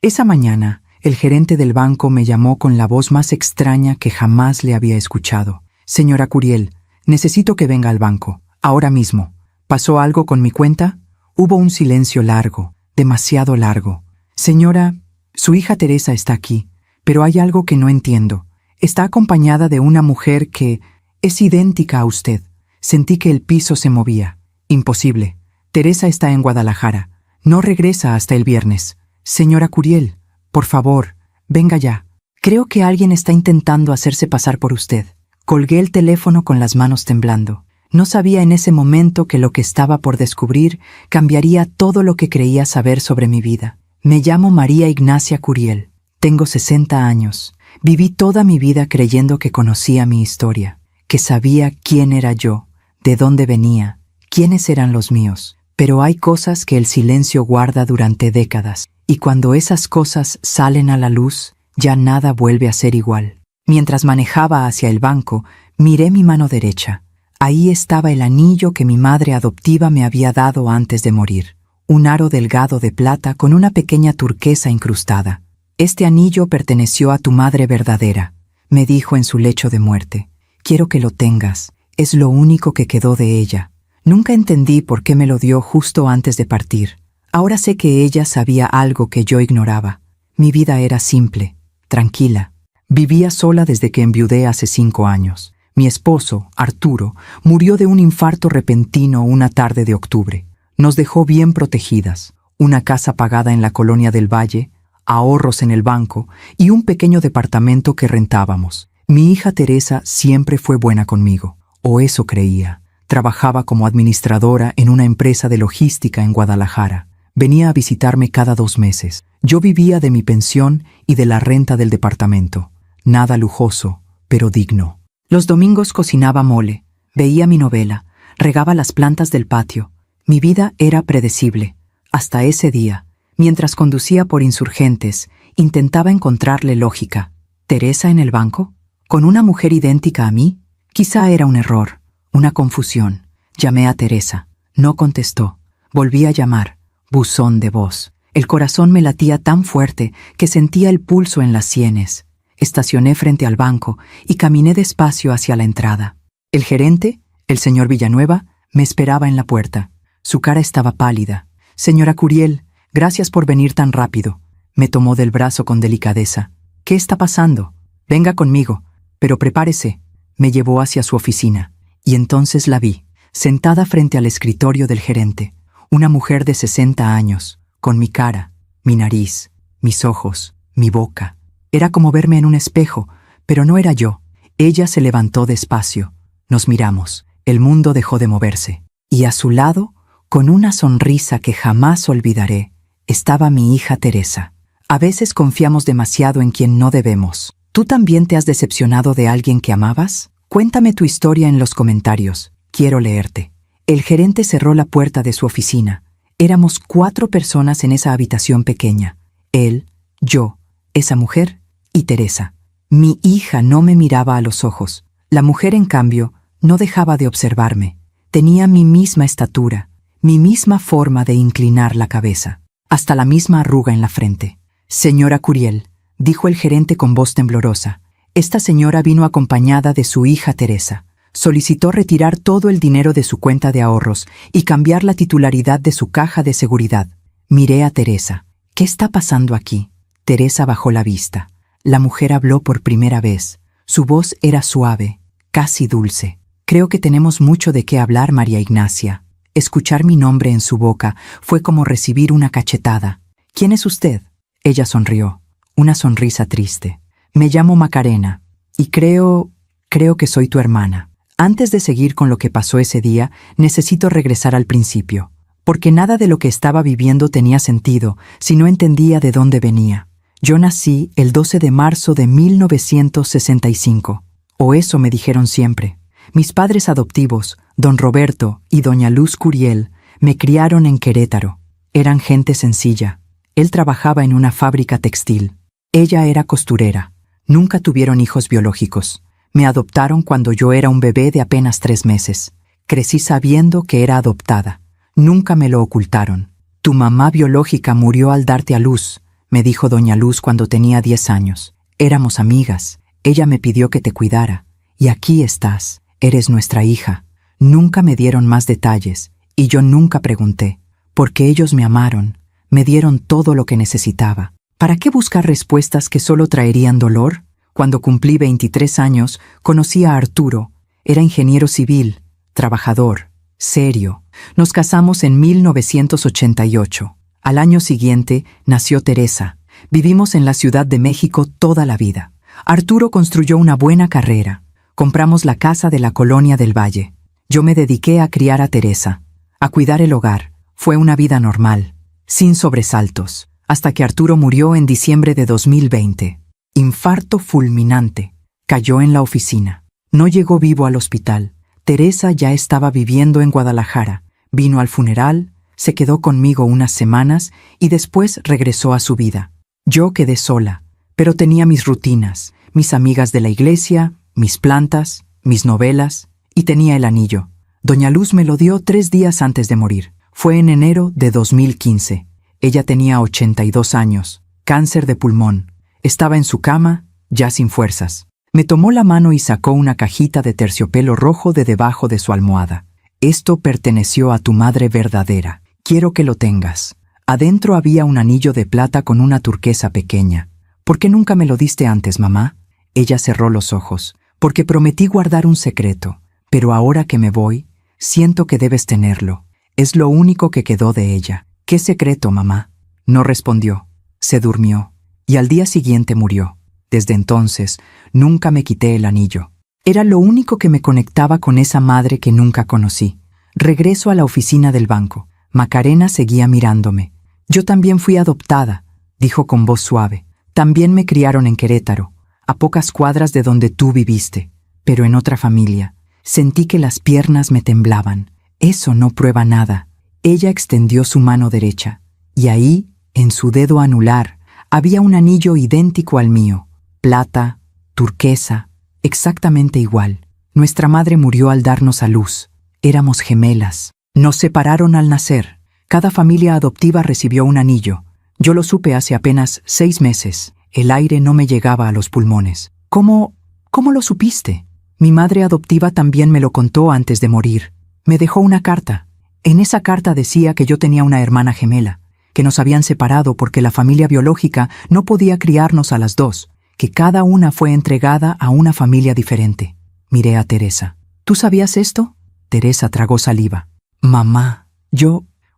Esa mañana, el gerente del banco me llamó con la voz más extraña que jamás le había escuchado. Señora Curiel, necesito que venga al banco, ahora mismo. ¿Pasó algo con mi cuenta? Hubo un silencio largo, demasiado largo. Señora, su hija Teresa está aquí, pero hay algo que no entiendo. Está acompañada de una mujer que es idéntica a usted. Sentí que el piso se movía. Imposible. Teresa está en Guadalajara. No regresa hasta el viernes. Señora Curiel, por favor, venga ya. Creo que alguien está intentando hacerse pasar por usted. Colgué el teléfono con las manos temblando. No sabía en ese momento que lo que estaba por descubrir cambiaría todo lo que creía saber sobre mi vida. Me llamo María Ignacia Curiel. Tengo 60 años. Viví toda mi vida creyendo que conocía mi historia, que sabía quién era yo, de dónde venía, quiénes eran los míos. Pero hay cosas que el silencio guarda durante décadas, y cuando esas cosas salen a la luz, ya nada vuelve a ser igual. Mientras manejaba hacia el banco, miré mi mano derecha. Ahí estaba el anillo que mi madre adoptiva me había dado antes de morir. Un aro delgado de plata con una pequeña turquesa incrustada. Este anillo perteneció a tu madre verdadera, me dijo en su lecho de muerte. Quiero que lo tengas, es lo único que quedó de ella. Nunca entendí por qué me lo dio justo antes de partir. Ahora sé que ella sabía algo que yo ignoraba. Mi vida era simple, tranquila. Vivía sola desde que enviudé hace 5 años. Mi esposo, Arturo, murió de un infarto repentino una tarde de octubre. Nos dejó bien protegidas, una casa pagada en la colonia del Valle, ahorros en el banco y un pequeño departamento que rentábamos. Mi hija Teresa siempre fue buena conmigo, o eso creía. Trabajaba como administradora en una empresa de logística en Guadalajara. Venía a visitarme cada 2 meses. Yo vivía de mi pensión y de la renta del departamento. Nada lujoso, pero digno. Los domingos cocinaba mole, veía mi novela, regaba las plantas del patio. Mi vida era predecible. Hasta ese día, mientras conducía por Insurgentes, intentaba encontrarle lógica. ¿Teresa en el banco? ¿Con una mujer idéntica a mí? Quizá era un error, una confusión. Llamé a Teresa. No contestó. Volví a llamar. Buzón de voz. El corazón me latía tan fuerte que sentía el pulso en las sienes. Estacioné frente al banco y caminé despacio hacia la entrada. El gerente, el señor Villanueva, me esperaba en la puerta. Su cara estaba pálida. Señora Curiel, gracias por venir tan rápido. Me tomó del brazo con delicadeza. ¿Qué está pasando? Venga conmigo, pero prepárese. Me llevó hacia su oficina, y entonces la vi, sentada frente al escritorio del gerente. Una mujer de 60 años, con mi cara, mi nariz, mis ojos, mi boca. Era como verme en un espejo, pero no era yo. Ella se levantó despacio. Nos miramos. El mundo dejó de moverse. Y a su lado, con una sonrisa que jamás olvidaré, estaba mi hija Teresa. A veces confiamos demasiado en quien no debemos. ¿Tú también te has decepcionado de alguien que amabas? Cuéntame tu historia en los comentarios. Quiero leerte. El gerente cerró la puerta de su oficina. Éramos 4 personas en esa habitación pequeña. Él, yo, esa mujer y Teresa. Mi hija no me miraba a los ojos. La mujer, en cambio, no dejaba de observarme. Tenía mi misma estatura, mi misma forma de inclinar la cabeza, hasta la misma arruga en la frente. Señora Curiel, dijo el gerente con voz temblorosa, esta señora vino acompañada de su hija Teresa. Solicitó retirar todo el dinero de su cuenta de ahorros y cambiar la titularidad de su caja de seguridad. Miré a Teresa. ¿Qué está pasando aquí? Teresa bajó la vista. La mujer habló por primera vez. Su voz era suave, casi dulce. Creo que tenemos mucho de qué hablar, María Ignacia. Escuchar mi nombre en su boca fue como recibir una cachetada. ¿Quién es usted? Ella sonrió, una sonrisa triste. Me llamo Macarena, y creo que soy tu hermana. Antes de seguir con lo que pasó ese día, necesito regresar al principio, porque nada de lo que estaba viviendo tenía sentido si no entendía de dónde venía. Yo nací el 12 de marzo de 1965, o eso me dijeron siempre. Mis padres adoptivos, don Roberto y doña Luz Curiel, me criaron en Querétaro. Eran gente sencilla. Él trabajaba en una fábrica textil. Ella era costurera. Nunca tuvieron hijos biológicos. Me adoptaron cuando yo era un bebé de apenas 3 meses. Crecí sabiendo que era adoptada. Nunca me lo ocultaron. Tu mamá biológica murió al darte a luz, me dijo doña Luz cuando tenía 10 años. Éramos amigas. Ella me pidió que te cuidara. Y aquí estás. Eres nuestra hija. Nunca me dieron más detalles, y yo nunca pregunté, porque ellos me amaron, me dieron todo lo que necesitaba. ¿Para qué buscar respuestas que solo traerían dolor? Cuando cumplí 23 años, conocí a Arturo. Era ingeniero civil, trabajador, serio. Nos casamos en 1988. Al año siguiente nació Teresa. Vivimos en la Ciudad de México toda la vida. Arturo construyó una buena carrera. Compramos la casa de la Colonia del Valle. Yo me dediqué a criar a Teresa, a cuidar el hogar. Fue una vida normal, sin sobresaltos, hasta que Arturo murió en diciembre de 2020. Infarto fulminante. Cayó en la oficina. No llegó vivo al hospital. Teresa ya estaba viviendo en Guadalajara. Vino al funeral, se quedó conmigo unas semanas y después regresó a su vida. Yo quedé sola, pero tenía mis rutinas, mis amigas de la iglesia, mis plantas, mis novelas, y tenía el anillo. Doña Luz me lo dio 3 días antes de morir. Fue en enero de 2015. Ella tenía 82 años, cáncer de pulmón. Estaba en su cama, ya sin fuerzas. Me tomó la mano y sacó una cajita de terciopelo rojo de debajo de su almohada. Esto perteneció a tu madre verdadera. Quiero que lo tengas. Adentro había un anillo de plata con una turquesa pequeña. ¿Por qué nunca me lo diste antes, mamá? Ella cerró los ojos. Porque prometí guardar un secreto. Pero ahora que me voy, siento que debes tenerlo. Es lo único que quedó de ella. ¿Qué secreto, mamá? No respondió. Se durmió. Y al día siguiente murió. Desde entonces, nunca me quité el anillo. Era lo único que me conectaba con esa madre que nunca conocí. Regreso a la oficina del banco. Macarena seguía mirándome. Yo también fui adoptada, dijo con voz suave. También me criaron en Querétaro, a pocas cuadras de donde tú viviste, pero en otra familia. Sentí que las piernas me temblaban. Eso no prueba nada. Ella extendió su mano derecha, y ahí, en su dedo anular, había un anillo idéntico al mío. Plata, turquesa, exactamente igual. Nuestra madre murió al darnos a luz. Éramos gemelas. Nos separaron al nacer. Cada familia adoptiva recibió un anillo. Yo lo supe hace apenas 6 meses. El aire no me llegaba a los pulmones. ¿Cómo lo supiste? Mi madre adoptiva también me lo contó antes de morir. Me dejó una carta. En esa carta decía que yo tenía una hermana gemela, que nos habían separado porque la familia biológica no podía criarnos a las dos, que cada una fue entregada a una familia diferente. Miré a Teresa. ¿Tú sabías esto? Teresa tragó saliva. Mamá,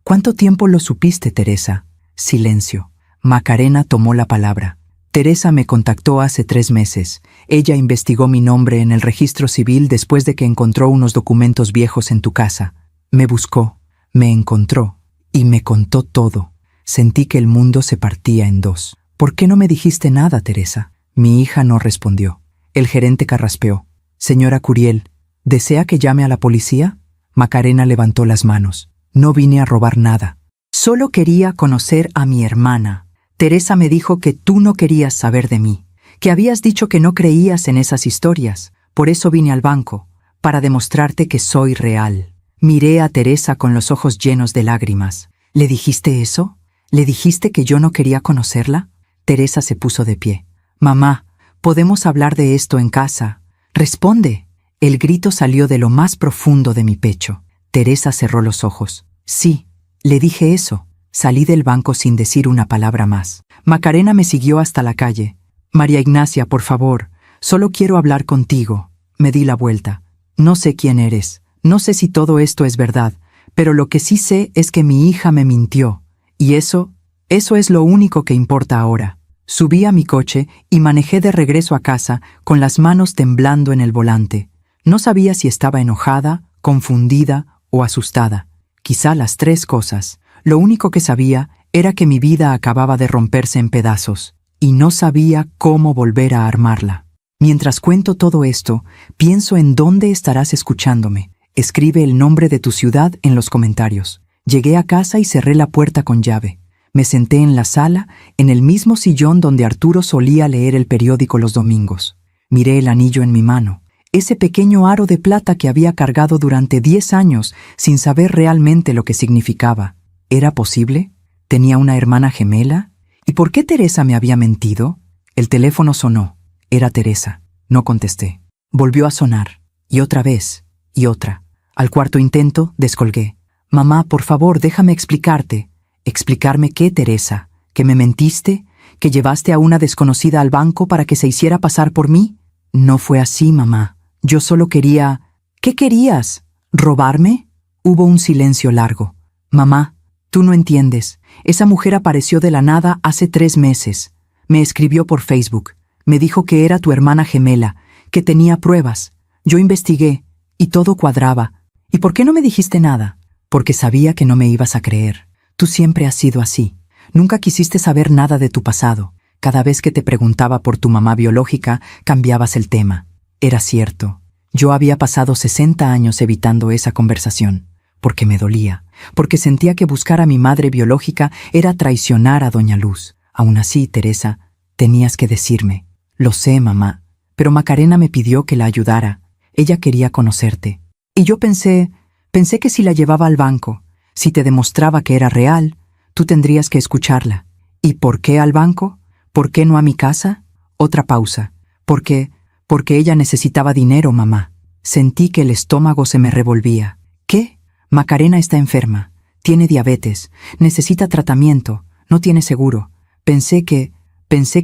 ¿Cuánto tiempo lo supiste, Teresa? Silencio. Macarena tomó la palabra. Teresa me contactó hace 3 meses. Ella investigó mi nombre en el registro civil después de que encontró unos documentos viejos en tu casa. Me buscó, me encontró y me contó todo. Sentí que el mundo se partía en 2. ¿Por qué no me dijiste nada, Teresa? Mi hija no respondió. El gerente carraspeó. Señora Curiel, ¿desea que llame a la policía? Macarena levantó las manos. No vine a robar nada. Solo quería conocer a mi hermana. Teresa me dijo que tú no querías saber de mí, que habías dicho que no creías en esas historias. Por eso vine al banco, para demostrarte que soy real. Miré a Teresa con los ojos llenos de lágrimas. ¿Le dijiste eso? ¿Le dijiste que yo no quería conocerla? Teresa se puso de pie. Mamá, ¿podemos hablar de esto en casa? Responde. El grito salió de lo más profundo de mi pecho. Teresa cerró los ojos. Sí, le dije eso. Salí del banco sin decir una palabra más. Macarena me siguió hasta la calle. María Ignacia, por favor, solo quiero hablar contigo. Me di la vuelta. No sé quién eres. No sé si todo esto es verdad, pero lo que sí sé es que mi hija me mintió. Y eso es lo único que importa ahora. Subí a mi coche y manejé de regreso a casa con las manos temblando en el volante. No sabía si estaba enojada, confundida o asustada. Quizá las 3 cosas. Lo único que sabía era que mi vida acababa de romperse en pedazos y no sabía cómo volver a armarla. Mientras cuento todo esto, pienso en dónde estarás escuchándome. Escribe el nombre de tu ciudad en los comentarios. Llegué a casa y cerré la puerta con llave. Me senté en la sala, en el mismo sillón donde Arturo solía leer el periódico los domingos. Miré el anillo en mi mano, ese pequeño aro de plata que había cargado durante 10 años sin saber realmente lo que significaba. ¿Era posible? ¿Tenía una hermana gemela? ¿Y por qué Teresa me había mentido? El teléfono sonó. Era Teresa. No contesté. Volvió a sonar. Y otra vez. Y otra. Al cuarto intento, descolgué. Mamá, por favor, déjame explicarte. ¿Explicarme qué, Teresa? ¿Que me mentiste? ¿Que llevaste a una desconocida al banco para que se hiciera pasar por mí? No fue así, mamá. Yo solo quería... ¿Qué querías? ¿Robarme? Hubo un silencio largo. Mamá, tú no entiendes. Esa mujer apareció de la nada hace 3 meses. Me escribió por Facebook. Me dijo que era tu hermana gemela, que tenía pruebas. Yo investigué, y todo cuadraba. ¿Y por qué no me dijiste nada? Porque sabía que no me ibas a creer. Tú siempre has sido así. Nunca quisiste saber nada de tu pasado. Cada vez que te preguntaba por tu mamá biológica, cambiabas el tema. Era cierto. Yo había pasado 60 años evitando esa conversación, porque me dolía, porque sentía que buscar a mi madre biológica era traicionar a Doña Luz. Aún así, Teresa, tenías que decirme. Lo sé, mamá, pero Macarena me pidió que la ayudara. Ella quería conocerte. Y yo pensé que si la llevaba al banco, si te demostraba que era real, tú tendrías que escucharla. ¿Y por qué al banco? ¿Por qué no a mi casa? Otra pausa. ¿Por qué? Porque ella necesitaba dinero, mamá. Sentí que el estómago se me revolvía. ¿Qué? Macarena está enferma. Tiene diabetes. Necesita tratamiento. No tiene seguro. Pensé que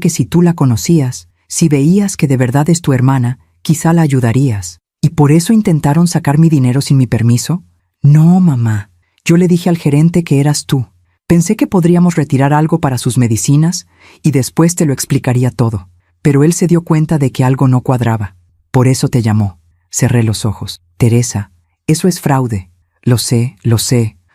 si tú la conocías, si veías que de verdad es tu hermana, quizá la ayudarías. ¿Y por eso intentaron sacar mi dinero sin mi permiso? No, mamá. Yo le dije al gerente que eras tú. Pensé que podríamos retirar algo para sus medicinas y después te lo explicaría todo. Pero él se dio cuenta de que algo no cuadraba. Por eso te llamó. Cerré los ojos. Teresa, eso es fraude. Lo sé.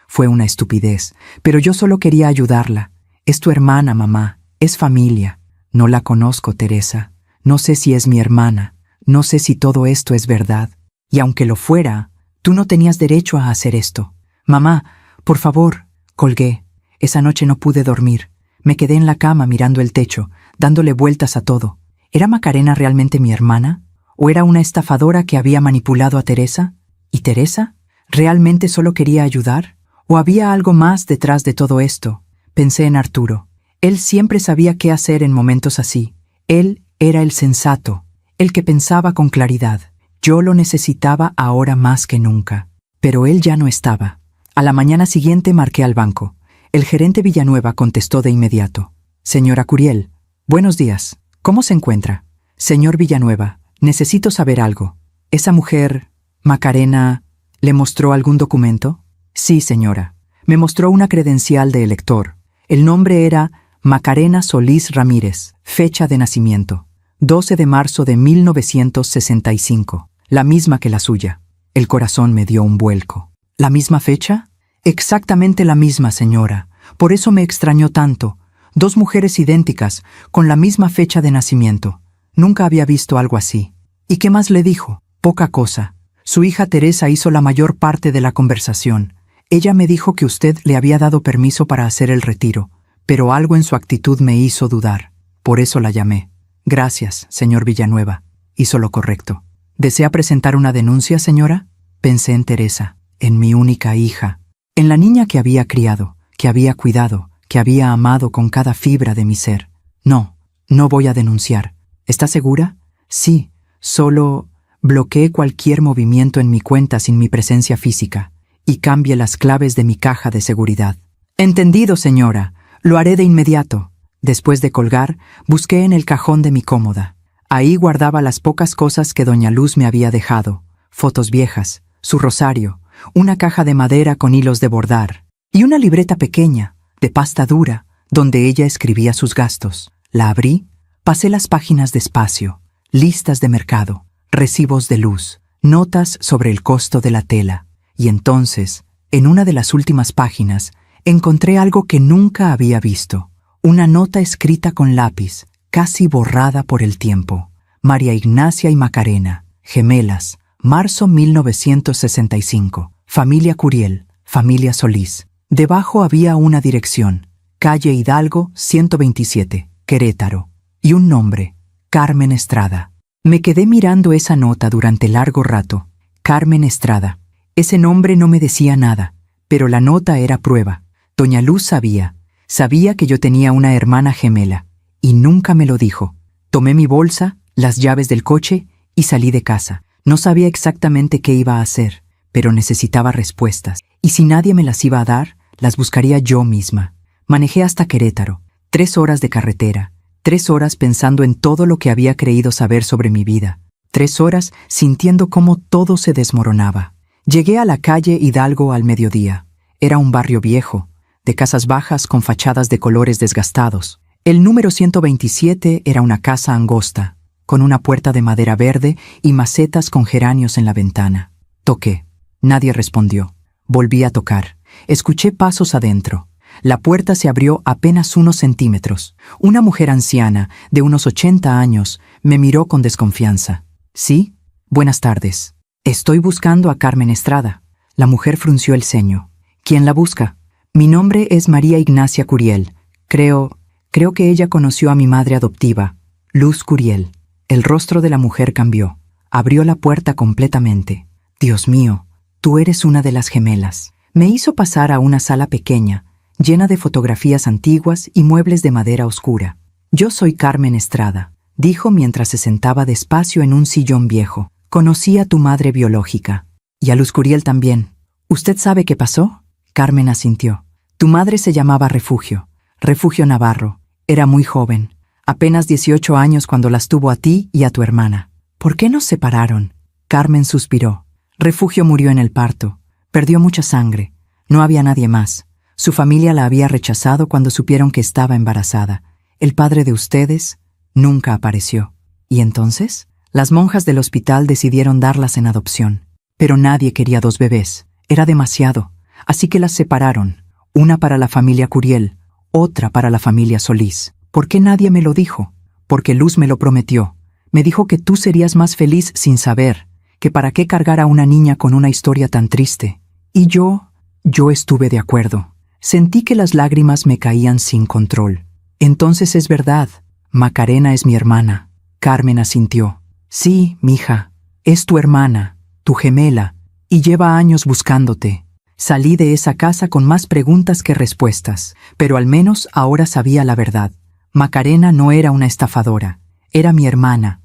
Fue una estupidez. Pero yo solo quería ayudarla. Es tu hermana, mamá. Es familia. No la conozco, Teresa. No sé si es mi hermana. No sé si todo esto es verdad. Y aunque lo fuera, tú no tenías derecho a hacer esto. Mamá, por favor. Colgué. Esa noche no pude dormir. Me quedé en la cama mirando el techo, dándole vueltas a todo. ¿Era Macarena realmente mi hermana? ¿O era una estafadora que había manipulado a Teresa? ¿Y Teresa? ¿Realmente solo quería ayudar? ¿O había algo más detrás de todo esto? Pensé en Arturo. Él siempre sabía qué hacer en momentos así. Él era el sensato, el que pensaba con claridad. Yo lo necesitaba ahora más que nunca. Pero él ya no estaba. A la mañana siguiente marqué al banco. El gerente Villanueva contestó de inmediato. Señora Curiel, buenos días. ¿Cómo se encuentra? Señor Villanueva, necesito saber algo. ¿Esa mujer, Macarena, le mostró algún documento? Sí, señora. Me mostró una credencial de elector. El nombre era Macarena Solís Ramírez, fecha de nacimiento. 12 de marzo de 1965. La misma que la suya. El corazón me dio un vuelco. ¿La misma fecha? Exactamente la misma, señora. Por eso me extrañó tanto. 2 mujeres idénticas, con la misma fecha de nacimiento. Nunca había visto algo así. ¿Y qué más le dijo? Poca cosa. Su hija Teresa hizo la mayor parte de la conversación. Ella me dijo que usted le había dado permiso para hacer el retiro, pero algo en su actitud me hizo dudar. Por eso la llamé. Gracias, señor Villanueva. Hizo lo correcto. ¿Desea presentar una denuncia, señora? Pensé en Teresa, en mi única hija. En la niña que había criado, que había cuidado, que había amado con cada fibra de mi ser. No voy a denunciar. ¿Está segura? Sí, solo bloqueé cualquier movimiento en mi cuenta sin mi presencia física y cambie las claves de mi caja de seguridad. Entendido, señora. Lo haré de inmediato. Después de colgar, busqué en el cajón de mi cómoda. Ahí guardaba las pocas cosas que doña Luz me había dejado. Fotos viejas, su rosario, una caja de madera con hilos de bordar y una libreta pequeña, de pasta dura, donde ella escribía sus gastos. La abrí, pasé las páginas despacio, listas de mercado, recibos de luz, notas sobre el costo de la tela. Y entonces, en una de las últimas páginas, encontré algo que nunca había visto. Una nota escrita con lápiz, casi borrada por el tiempo. María Ignacia y Macarena, gemelas, marzo 1965. Familia Curiel, familia Solís. Debajo había una dirección, calle Hidalgo 127, Querétaro, y un nombre, Carmen Estrada. Me quedé mirando esa nota durante largo rato. Carmen Estrada. Ese nombre no me decía nada, pero la nota era prueba. Doña Luz sabía. Sabía que yo tenía una hermana gemela, y nunca me lo dijo. Tomé mi bolsa, las llaves del coche, y salí de casa. No sabía exactamente qué iba a hacer, pero necesitaba respuestas, y si nadie me las iba a dar, las buscaría yo misma. Manejé hasta Querétaro, 3 horas de carretera, 3 horas pensando en todo lo que había creído saber sobre mi vida, 3 horas sintiendo cómo todo se desmoronaba. Llegué a la calle Hidalgo al mediodía. Era un barrio viejo, de casas bajas con fachadas de colores desgastados. El número 127 era una casa angosta, con una puerta de madera verde y macetas con geranios en la ventana. Toqué. Nadie respondió. Volví a tocar. Escuché pasos adentro. La puerta se abrió apenas unos centímetros. Una mujer anciana, de unos 80 años, me miró con desconfianza. ¿Sí? Buenas tardes. Estoy buscando a Carmen Estrada. La mujer frunció el ceño. ¿Quién la busca? Mi nombre es María Ignacia Curiel. Creo que ella conoció a mi madre adoptiva, Luz Curiel. El rostro de la mujer cambió. Abrió la puerta completamente. Dios mío, tú eres una de las gemelas. Me hizo pasar a una sala pequeña, llena de fotografías antiguas y muebles de madera oscura. Yo soy Carmen Estrada, dijo mientras se sentaba despacio en un sillón viejo. Conocí a tu madre biológica. Y a Luz Curiel también. ¿Usted sabe qué pasó? Carmen asintió. Tu madre se llamaba Refugio Navarro. Era muy joven, apenas 18 años cuando las tuvo a ti y a tu hermana. ¿Por qué nos separaron? Carmen suspiró. Refugio murió en el parto. Perdió mucha sangre. No había nadie más. Su familia la había rechazado cuando supieron que estaba embarazada. El padre de ustedes nunca apareció. ¿Y entonces? Las monjas del hospital decidieron darlas en adopción. Pero nadie quería 2 bebés. Era demasiado. Así que las separaron. Una para la familia Curiel, otra para la familia Solís. ¿Por qué nadie me lo dijo? Porque Luz me lo prometió. Me dijo que tú serías más feliz sin saber, que para qué cargar a una niña con una historia tan triste. Y yo estuve de acuerdo. Sentí que las lágrimas me caían sin control. Entonces es verdad, Macarena es mi hermana. Carmen asintió. Sí, mija, es tu hermana, tu gemela, y lleva años buscándote. Salí de esa casa con más preguntas que respuestas, pero al menos ahora sabía la verdad. Macarena no era una estafadora, era mi hermana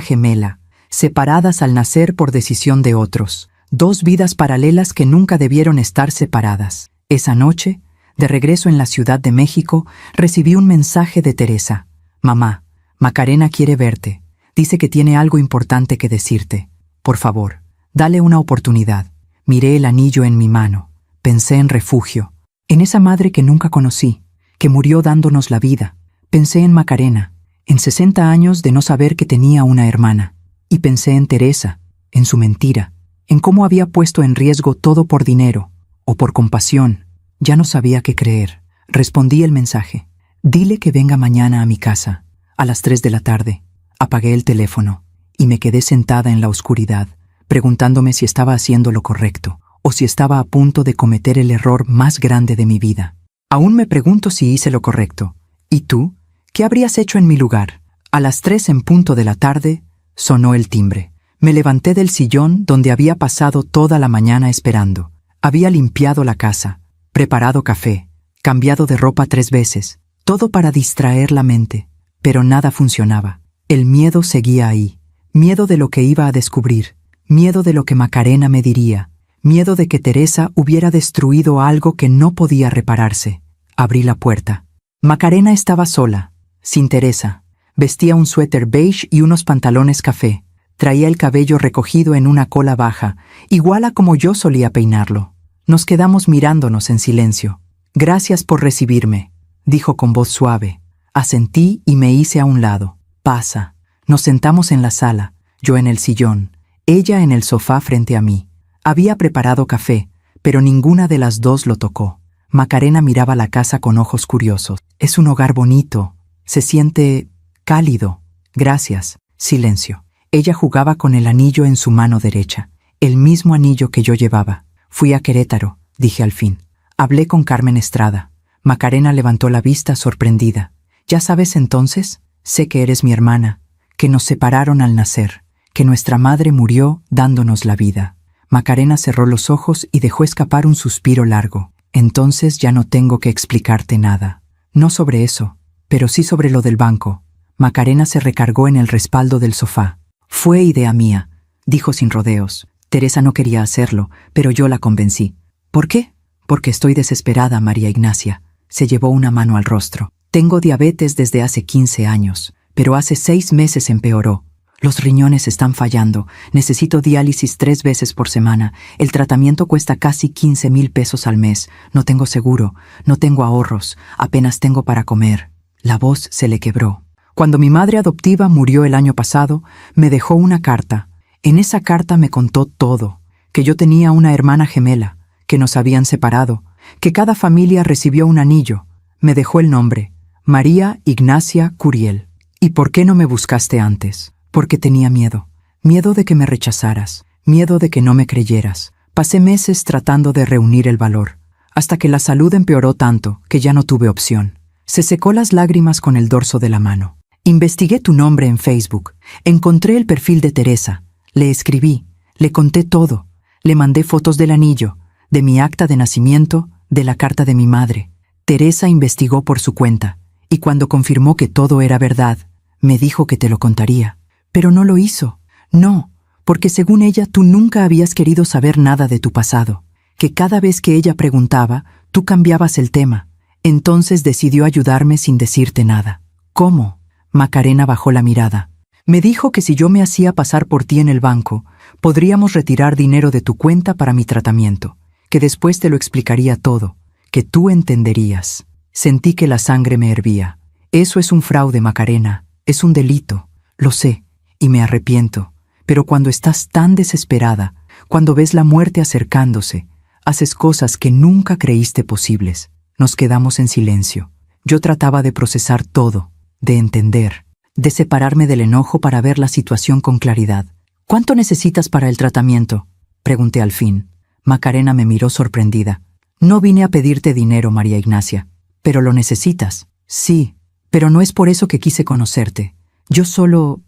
gemela, separadas al nacer por decisión de otros, 2 vidas paralelas que nunca debieron estar separadas. Esa noche, de regreso en la Ciudad de México, recibí un mensaje de Teresa. Mamá, Macarena quiere verte, dice que tiene algo importante que decirte. Por favor, dale una oportunidad. Miré el anillo en mi mano. Pensé en Refugio, en esa madre que nunca conocí, que murió dándonos la vida. Pensé en Macarena, en 60 años de no saber que tenía una hermana. Y pensé en Teresa, en su mentira, en cómo había puesto en riesgo todo por dinero, o por compasión. Ya no sabía qué creer. Respondí el mensaje. Dile que venga mañana a mi casa, a las 3 de la tarde. Apagué el teléfono, y me quedé sentada en la oscuridad, preguntándome si estaba haciendo lo correcto, o si estaba a punto de cometer el error más grande de mi vida. Aún me pregunto si hice lo correcto. ¿Y tú? ¿Qué habrías hecho en mi lugar? A las 3 en punto de la tarde, sonó el timbre. Me levanté del sillón donde había pasado toda la mañana esperando. Había limpiado la casa, preparado café, cambiado de ropa 3 veces, todo para distraer la mente, pero nada funcionaba. El miedo seguía ahí, miedo de lo que iba a descubrir, miedo de lo que Macarena me diría, miedo de que Teresa hubiera destruido algo que no podía repararse. Abrí la puerta. Macarena estaba sola, sin Teresa. Vestía un suéter beige y unos pantalones café. Traía el cabello recogido en una cola baja, igual a como yo solía peinarlo. Nos quedamos mirándonos en silencio. Gracias por recibirme, dijo con voz suave. Asentí y me hice a un lado. Pasa. Nos sentamos en la sala, yo en el sillón, ella en el sofá frente a mí. Había preparado café, pero ninguna de las dos lo tocó. Macarena miraba la casa con ojos curiosos. Es un hogar bonito. Se siente cálido. Gracias. Silencio. Ella jugaba con el anillo en su mano derecha, el mismo anillo que yo llevaba. Fui a Querétaro, dije al fin. Hablé con Carmen Estrada. Macarena levantó la vista sorprendida. ¿Ya sabes entonces? Sé que eres mi hermana, que nos separaron al nacer, que nuestra madre murió dándonos la vida. Macarena cerró los ojos y dejó escapar un suspiro largo. Entonces ya no tengo que explicarte nada. No sobre eso, pero sí sobre lo del banco. Macarena se recargó en el respaldo del sofá. Fue idea mía, dijo sin rodeos. Teresa no quería hacerlo, pero yo la convencí. ¿Por qué? Porque estoy desesperada, María Ignacia. Se llevó una mano al rostro. Tengo diabetes desde hace 15 años, pero hace 6 meses empeoró. Los riñones están fallando. Necesito diálisis 3 veces por semana. El tratamiento cuesta casi 15,000 pesos al mes. No tengo seguro, no tengo ahorros, apenas tengo para comer. La voz se le quebró. Cuando mi madre adoptiva murió el año pasado, me dejó una carta. En esa carta me contó todo, que yo tenía una hermana gemela, que nos habían separado, que cada familia recibió un anillo. Me dejó el nombre, María Ignacia Curiel. ¿Y por qué no me buscaste antes? Porque tenía miedo. Miedo de que me rechazaras, miedo de que no me creyeras. Pasé meses tratando de reunir el valor, hasta que la salud empeoró tanto que ya no tuve opción. Se secó las lágrimas con el dorso de la mano. Investigué tu nombre en Facebook, encontré el perfil de Teresa, le escribí, le conté todo, le mandé fotos del anillo, de mi acta de nacimiento, de la carta de mi madre. Teresa investigó por su cuenta, y cuando confirmó que todo era verdad, me dijo que te lo contaría. Pero no lo hizo. No, porque según ella tú nunca habías querido saber nada de tu pasado, que cada vez que ella preguntaba, tú cambiabas el tema. Entonces decidió ayudarme sin decirte nada. ¿Cómo? Macarena bajó la mirada. Me dijo que si yo me hacía pasar por ti en el banco, podríamos retirar dinero de tu cuenta para mi tratamiento, que después te lo explicaría todo, que tú entenderías. Sentí que la sangre me hervía. Eso es un fraude, Macarena, es un delito, lo sé, y me arrepiento. Pero cuando estás tan desesperada, cuando ves la muerte acercándose, haces cosas que nunca creíste posibles. Nos quedamos en silencio. Yo trataba de procesar todo, de entender, de separarme del enojo para ver la situación con claridad. ¿Cuánto necesitas para el tratamiento?, pregunté al fin. Macarena me miró sorprendida. No vine a pedirte dinero, María Ignacia. ¿Pero lo necesitas? Sí, pero no es por eso que quise conocerte. Yo solo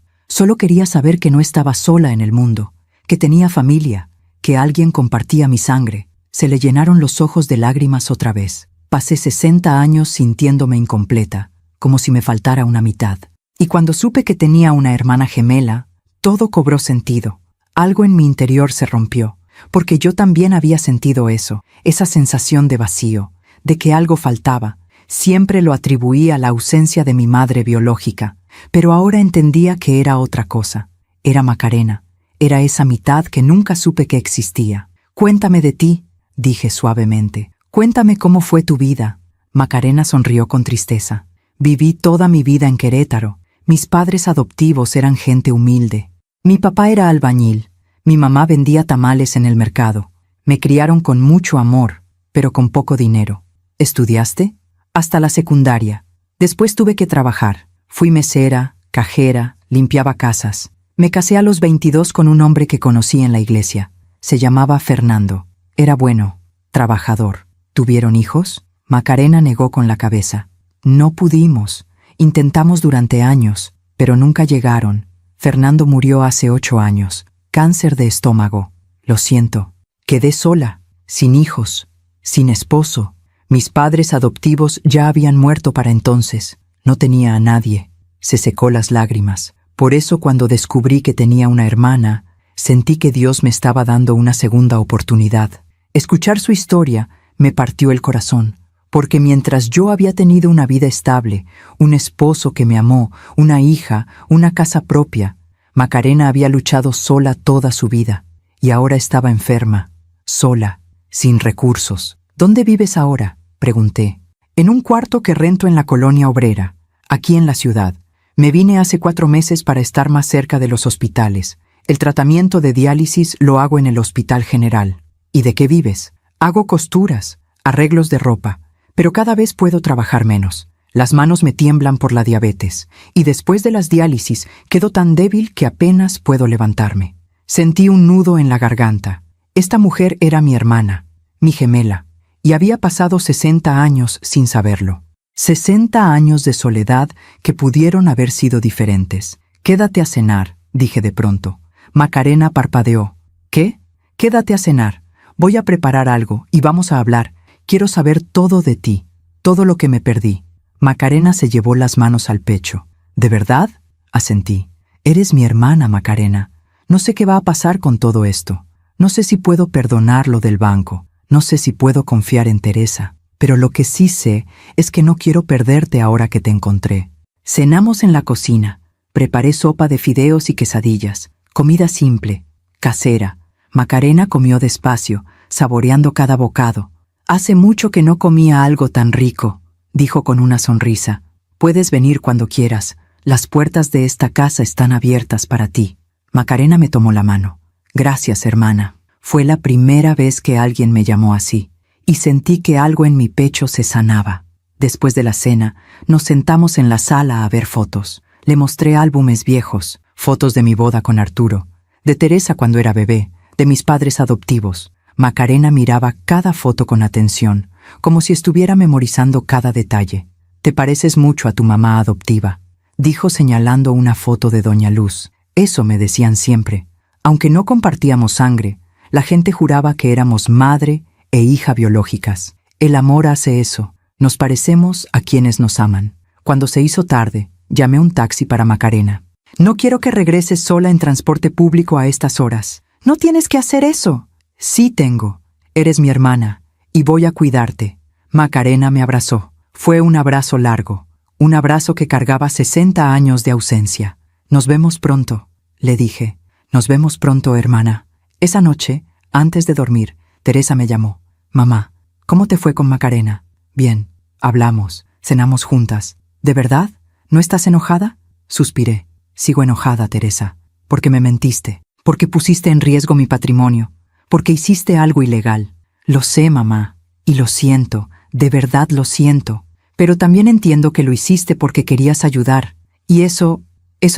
quería saber que no estaba sola en el mundo, que tenía familia, que alguien compartía mi sangre. Se le llenaron los ojos de lágrimas otra vez. Pasé 60 años sintiéndome incompleta, como si me faltara una mitad. Y cuando supe que tenía una hermana gemela, todo cobró sentido. Algo en mi interior se rompió, porque yo también había sentido eso, esa sensación de vacío, de que algo faltaba. Siempre lo atribuía a la ausencia de mi madre biológica, pero ahora entendía que era otra cosa. Era Macarena, era esa mitad que nunca supe que existía. Cuéntame de ti, dije suavemente. Cuéntame cómo fue tu vida. Macarena sonrió con tristeza. Viví toda mi vida en Querétaro. Mis padres adoptivos eran gente humilde. Mi papá era albañil. Mi mamá vendía tamales en el mercado. Me criaron con mucho amor, pero con poco dinero. ¿Estudiaste? Hasta la secundaria. Después tuve que trabajar. Fui mesera, cajera, limpiaba casas. Me casé a los 22 con un hombre que conocí en la iglesia. Se llamaba Fernando. Era bueno, trabajador. ¿Tuvieron hijos? Macarena negó con la cabeza. No pudimos. Intentamos durante años, pero nunca llegaron. Fernando murió hace 8 años. Cáncer de estómago. Lo siento. Quedé sola, sin hijos, sin esposo. Mis padres adoptivos ya habían muerto para entonces. No tenía a nadie. Se secó las lágrimas. Por eso cuando descubrí que tenía una hermana, sentí que Dios me estaba dando una segunda oportunidad. Escuchar su historia me partió el corazón, porque mientras yo había tenido una vida estable, un esposo que me amó, una hija, una casa propia, Macarena había luchado sola toda su vida, y ahora estaba enferma, sola, sin recursos. ¿Dónde vives ahora?, pregunté. En un cuarto que rento en la colonia obrera, aquí en la ciudad. Me vine hace 4 meses para estar más cerca de los hospitales. El tratamiento de diálisis lo hago en el Hospital General. ¿Y de qué vives? Hago costuras, arreglos de ropa, pero cada vez puedo trabajar menos. Las manos me tiemblan por la diabetes, y después de las diálisis quedo tan débil que apenas puedo levantarme. Sentí un nudo en la garganta. Esta mujer era mi hermana, mi gemela, y había pasado 60 años sin saberlo. 60 años de soledad que pudieron haber sido diferentes. Quédate a cenar, dije de pronto. Macarena parpadeó. ¿Qué? Quédate a cenar. Voy a preparar algo y vamos a hablar. Quiero saber todo de ti, todo lo que me perdí. Macarena se llevó las manos al pecho. ¿De verdad? Asentí. Eres mi hermana, Macarena. No sé qué va a pasar con todo esto. No sé si puedo perdonar lo del banco. No sé si puedo confiar en Teresa. Pero lo que sí sé es que no quiero perderte ahora que te encontré. Cenamos en la cocina. Preparé sopa de fideos y quesadillas. Comida simple, casera. Macarena comió despacio, saboreando cada bocado. Hace mucho que no comía algo tan rico, dijo con una sonrisa. Puedes venir cuando quieras. Las puertas de esta casa están abiertas para ti. Macarena me tomó la mano. Gracias, hermana. Fue la primera vez que alguien me llamó así, y sentí que algo en mi pecho se sanaba. Después de la cena, nos sentamos en la sala a ver fotos. Le mostré álbumes viejos, fotos de mi boda con Arturo, de Teresa cuando era bebé, de mis padres adoptivos. Macarena miraba cada foto con atención, como si estuviera memorizando cada detalle. «Te pareces mucho a tu mamá adoptiva», dijo señalando una foto de Doña Luz. Eso me decían siempre. Aunque no compartíamos sangre, la gente juraba que éramos madre e hija biológicas. El amor hace eso. Nos parecemos a quienes nos aman. Cuando se hizo tarde, llamé un taxi para Macarena. «No quiero que regreses sola en transporte público a estas horas». «No tienes que hacer eso». «Sí tengo. Eres mi hermana, y voy a cuidarte». Macarena me abrazó. Fue un abrazo largo, un abrazo que cargaba 60 años de ausencia. «Nos vemos pronto», le dije. «Nos vemos pronto, hermana». Esa noche, antes de dormir, Teresa me llamó. «Mamá, ¿cómo te fue con Macarena?» «Bien». Hablamos, cenamos juntas. «¿De verdad? ¿No estás enojada?» Suspiré. «Sigo enojada, Teresa, porque me mentiste, porque pusiste en riesgo mi patrimonio, porque hiciste algo ilegal. Lo sé, mamá, y lo siento, de verdad lo siento, pero también entiendo que lo hiciste porque querías ayudar, y eso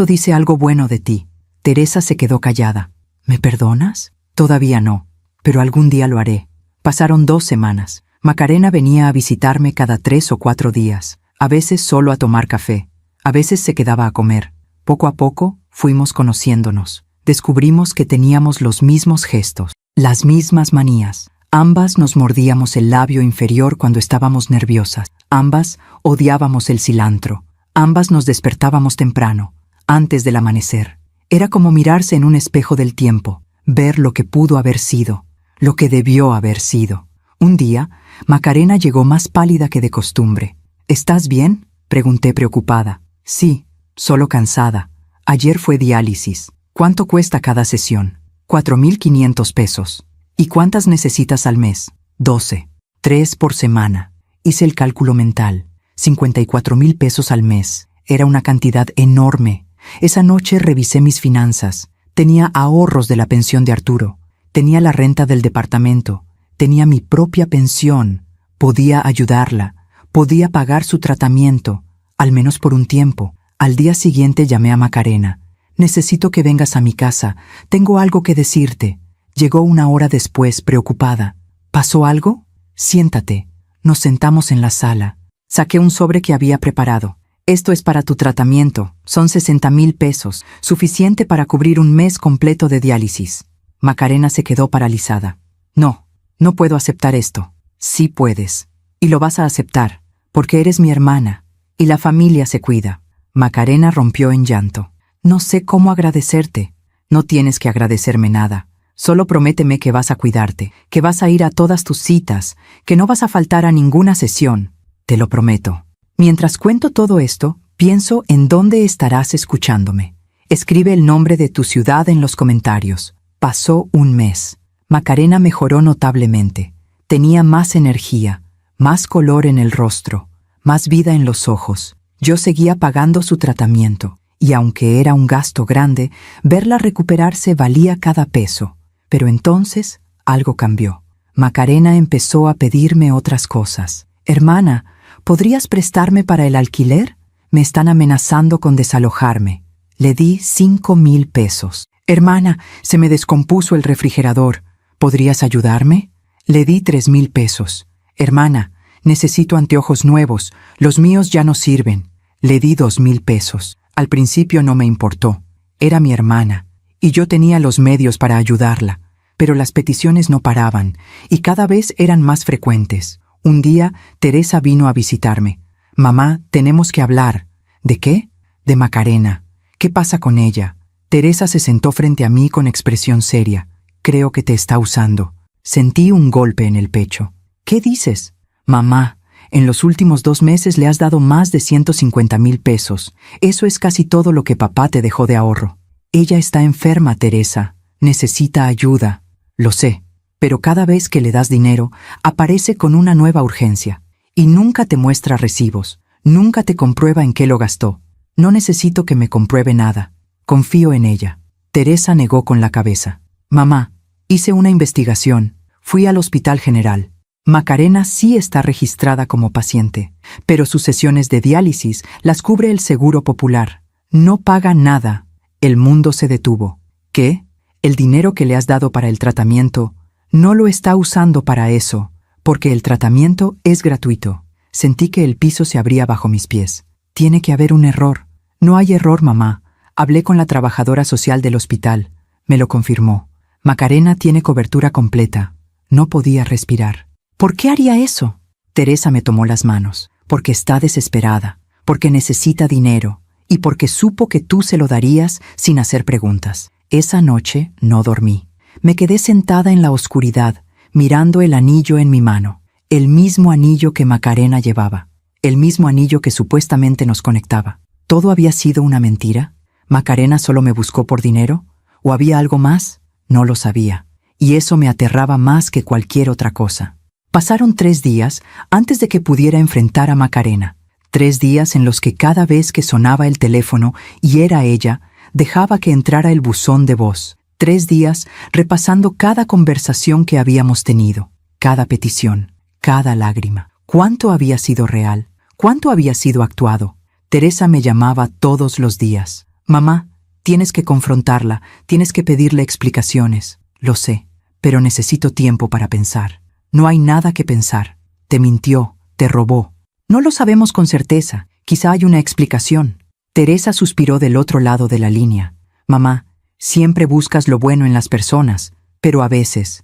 dice algo bueno de ti». Teresa se quedó callada. «¿Me perdonas?» «Todavía no, pero algún día lo haré». Pasaron 2 semanas. Macarena venía a visitarme cada 3 o 4 días, a veces solo a tomar café, a veces se quedaba a comer. Poco a poco fuimos conociéndonos. Descubrimos que teníamos los mismos gestos, las mismas manías. Ambas nos mordíamos el labio inferior cuando estábamos nerviosas. Ambas odiábamos el cilantro. Ambas nos despertábamos temprano, antes del amanecer. Era como mirarse en un espejo del tiempo, ver lo que pudo haber sido, lo que debió haber sido. Un día, Macarena llegó más pálida que de costumbre. «¿Estás bien?», pregunté preocupada. «Sí, solo cansada. Ayer fue diálisis». «¿Cuánto cuesta cada sesión?» $4,500 pesos. «¿Y cuántas necesitas al mes?» 12. 3 por semana. Hice el cálculo mental. 54,000 pesos al mes. Era una cantidad enorme. Esa noche revisé mis finanzas. Tenía ahorros de la pensión de Arturo. Tenía la renta del departamento. Tenía mi propia pensión. Podía ayudarla. Podía pagar su tratamiento, al menos por un tiempo. Al día siguiente llamé a Macarena. «Necesito que vengas a mi casa. Tengo algo que decirte». Llegó 1 hora después, preocupada. «¿Pasó algo?» «Siéntate». Nos sentamos en la sala. Saqué un sobre que había preparado. «Esto es para tu tratamiento. Son 60,000 pesos, suficiente para cubrir un mes completo de diálisis». Macarena se quedó paralizada. «No, no puedo aceptar esto». «Sí puedes. Y lo vas a aceptar, porque eres mi hermana, y la familia se cuida». Macarena rompió en llanto. «No sé cómo agradecerte». «No tienes que agradecerme nada. Solo prométeme que vas a cuidarte, que vas a ir a todas tus citas, que no vas a faltar a ninguna sesión». «Te lo prometo». Mientras cuento todo esto, pienso en dónde estarás escuchándome. Escribe el nombre de tu ciudad en los comentarios. Pasó un mes. Macarena mejoró notablemente. Tenía más energía, más color en el rostro, más vida en los ojos. Yo seguía pagando su tratamiento, y aunque era un gasto grande, verla recuperarse valía cada peso. Pero entonces algo cambió. Macarena empezó a pedirme otras cosas. «Hermana, ¿podrías prestarme para el alquiler? Me están amenazando con desalojarme». Le di 5,000 pesos. «Hermana, se me descompuso el refrigerador. ¿Podrías ayudarme?» Le di 3,000 pesos. «Hermana, necesito anteojos nuevos. Los míos ya no sirven». Le di 2,000 pesos. Al principio no me importó. Era mi hermana, y yo tenía los medios para ayudarla. Pero las peticiones no paraban, y cada vez eran más frecuentes. Un día, Teresa vino a visitarme. Mamá, tenemos que hablar. ¿De qué? De Macarena. ¿Qué pasa con ella? Teresa se sentó frente a mí con expresión seria. Creo que te está usando. Sentí un golpe en el pecho. ¿Qué dices? Mamá, en los últimos 2 meses le has dado más de 150,000 pesos. Eso es casi todo lo que papá te dejó de ahorro. Ella está enferma, Teresa. Necesita ayuda. Lo sé, pero cada vez que le das dinero, aparece con una nueva urgencia. Y nunca te muestra recibos. Nunca te comprueba en qué lo gastó. No necesito que me compruebe nada. Confío en ella. Teresa negó con la cabeza. Mamá, hice una investigación. Fui al Hospital General. Macarena sí está registrada como paciente, pero sus sesiones de diálisis las cubre el Seguro Popular. No paga nada. El mundo se detuvo. ¿Qué? El dinero que le has dado para el tratamiento no lo está usando para eso, porque el tratamiento es gratuito. Sentí que el piso se abría bajo mis pies. Tiene que haber un error. No hay error, mamá. Hablé con la trabajadora social del hospital. Me lo confirmó. Macarena tiene cobertura completa. No podía respirar. ¿Por qué haría eso? Teresa me tomó las manos. Porque está desesperada, porque necesita dinero y porque supo que tú se lo darías sin hacer preguntas. Esa noche no dormí. Me quedé sentada en la oscuridad, mirando el anillo en mi mano. El mismo anillo que Macarena llevaba. El mismo anillo que supuestamente nos conectaba. ¿Todo había sido una mentira? ¿Macarena solo me buscó por dinero? ¿O había algo más? No lo sabía. Y eso me aterraba más que cualquier otra cosa. Pasaron 3 días antes de que pudiera enfrentar a Macarena. 3 días en los que cada vez que sonaba el teléfono y era ella, dejaba que entrara el buzón de voz. 3 días repasando cada conversación que habíamos tenido, cada petición, cada lágrima. ¿Cuánto había sido real? ¿Cuánto había sido actuado? Teresa me llamaba todos los días. Mamá, tienes que confrontarla, tienes que pedirle explicaciones. Lo sé, pero necesito tiempo para pensar. No hay nada que pensar. Te mintió, te robó. No lo sabemos con certeza. Quizá hay una explicación. Teresa suspiró del otro lado de la línea. Mamá, siempre buscas lo bueno en las personas, pero a veces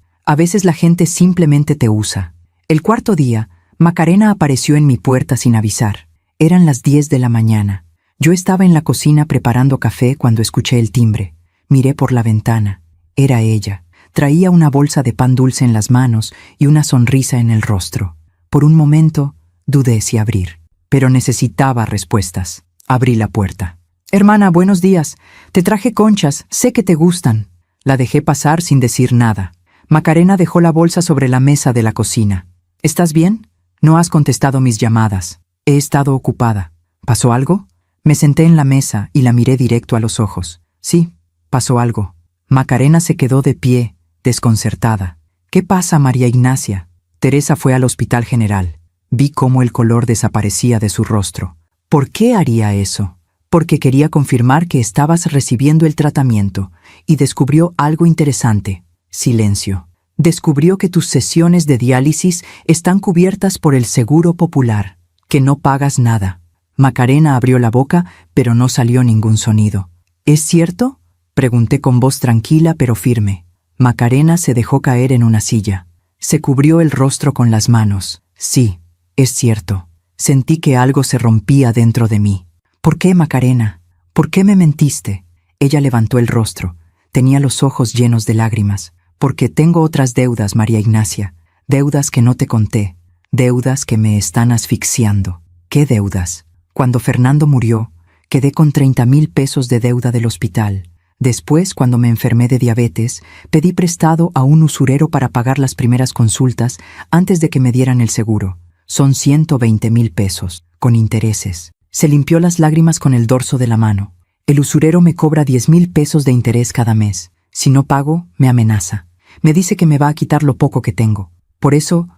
la gente simplemente te usa. El 4.º día, Macarena apareció en mi puerta sin avisar. Eran las 10 de la mañana. Yo estaba en la cocina preparando café cuando escuché el timbre. Miré por la ventana. Era ella. Traía una bolsa de pan dulce en las manos y una sonrisa en el rostro. Por un momento, dudé si abrir, pero necesitaba respuestas. Abrí la puerta. Hermana, buenos días. Te traje conchas, sé que te gustan. La dejé pasar sin decir nada. Macarena dejó la bolsa sobre la mesa de la cocina. ¿Estás bien? No has contestado mis llamadas. He estado ocupada. ¿Pasó algo? Me senté en la mesa y la miré directo a los ojos. Sí, pasó algo. Macarena se quedó de pie, desconcertada. ¿Qué pasa, María Ignacia? Teresa fue al Hospital General. Vi cómo el color desaparecía de su rostro. ¿Por qué haría eso? Porque quería confirmar que estabas recibiendo el tratamiento y descubrió algo interesante. Silencio. Descubrió que tus sesiones de diálisis están cubiertas por el Seguro Popular, que no pagas nada. Macarena abrió la boca, pero no salió ningún sonido. ¿Es cierto? Pregunté con voz tranquila pero firme. Macarena se dejó caer en una silla. Se cubrió el rostro con las manos. Sí, es cierto. Sentí que algo se rompía dentro de mí. ¿Por qué, Macarena? ¿Por qué me mentiste? Ella levantó el rostro. Tenía los ojos llenos de lágrimas. Porque tengo otras deudas, María Ignacia. Deudas que no te conté. Deudas que me están asfixiando. ¿Qué deudas? Cuando Fernando murió, quedé con 30,000 pesos de deuda del hospital. Después, cuando me enfermé de diabetes, pedí prestado a un usurero para pagar las primeras consultas antes de que me dieran el seguro. Son 120,000 pesos, con intereses. Se limpió las lágrimas con el dorso de la mano. El usurero me cobra 10,000 pesos de interés cada mes. Si no pago, me amenaza. Me dice que me va a quitar lo poco que tengo. Por eso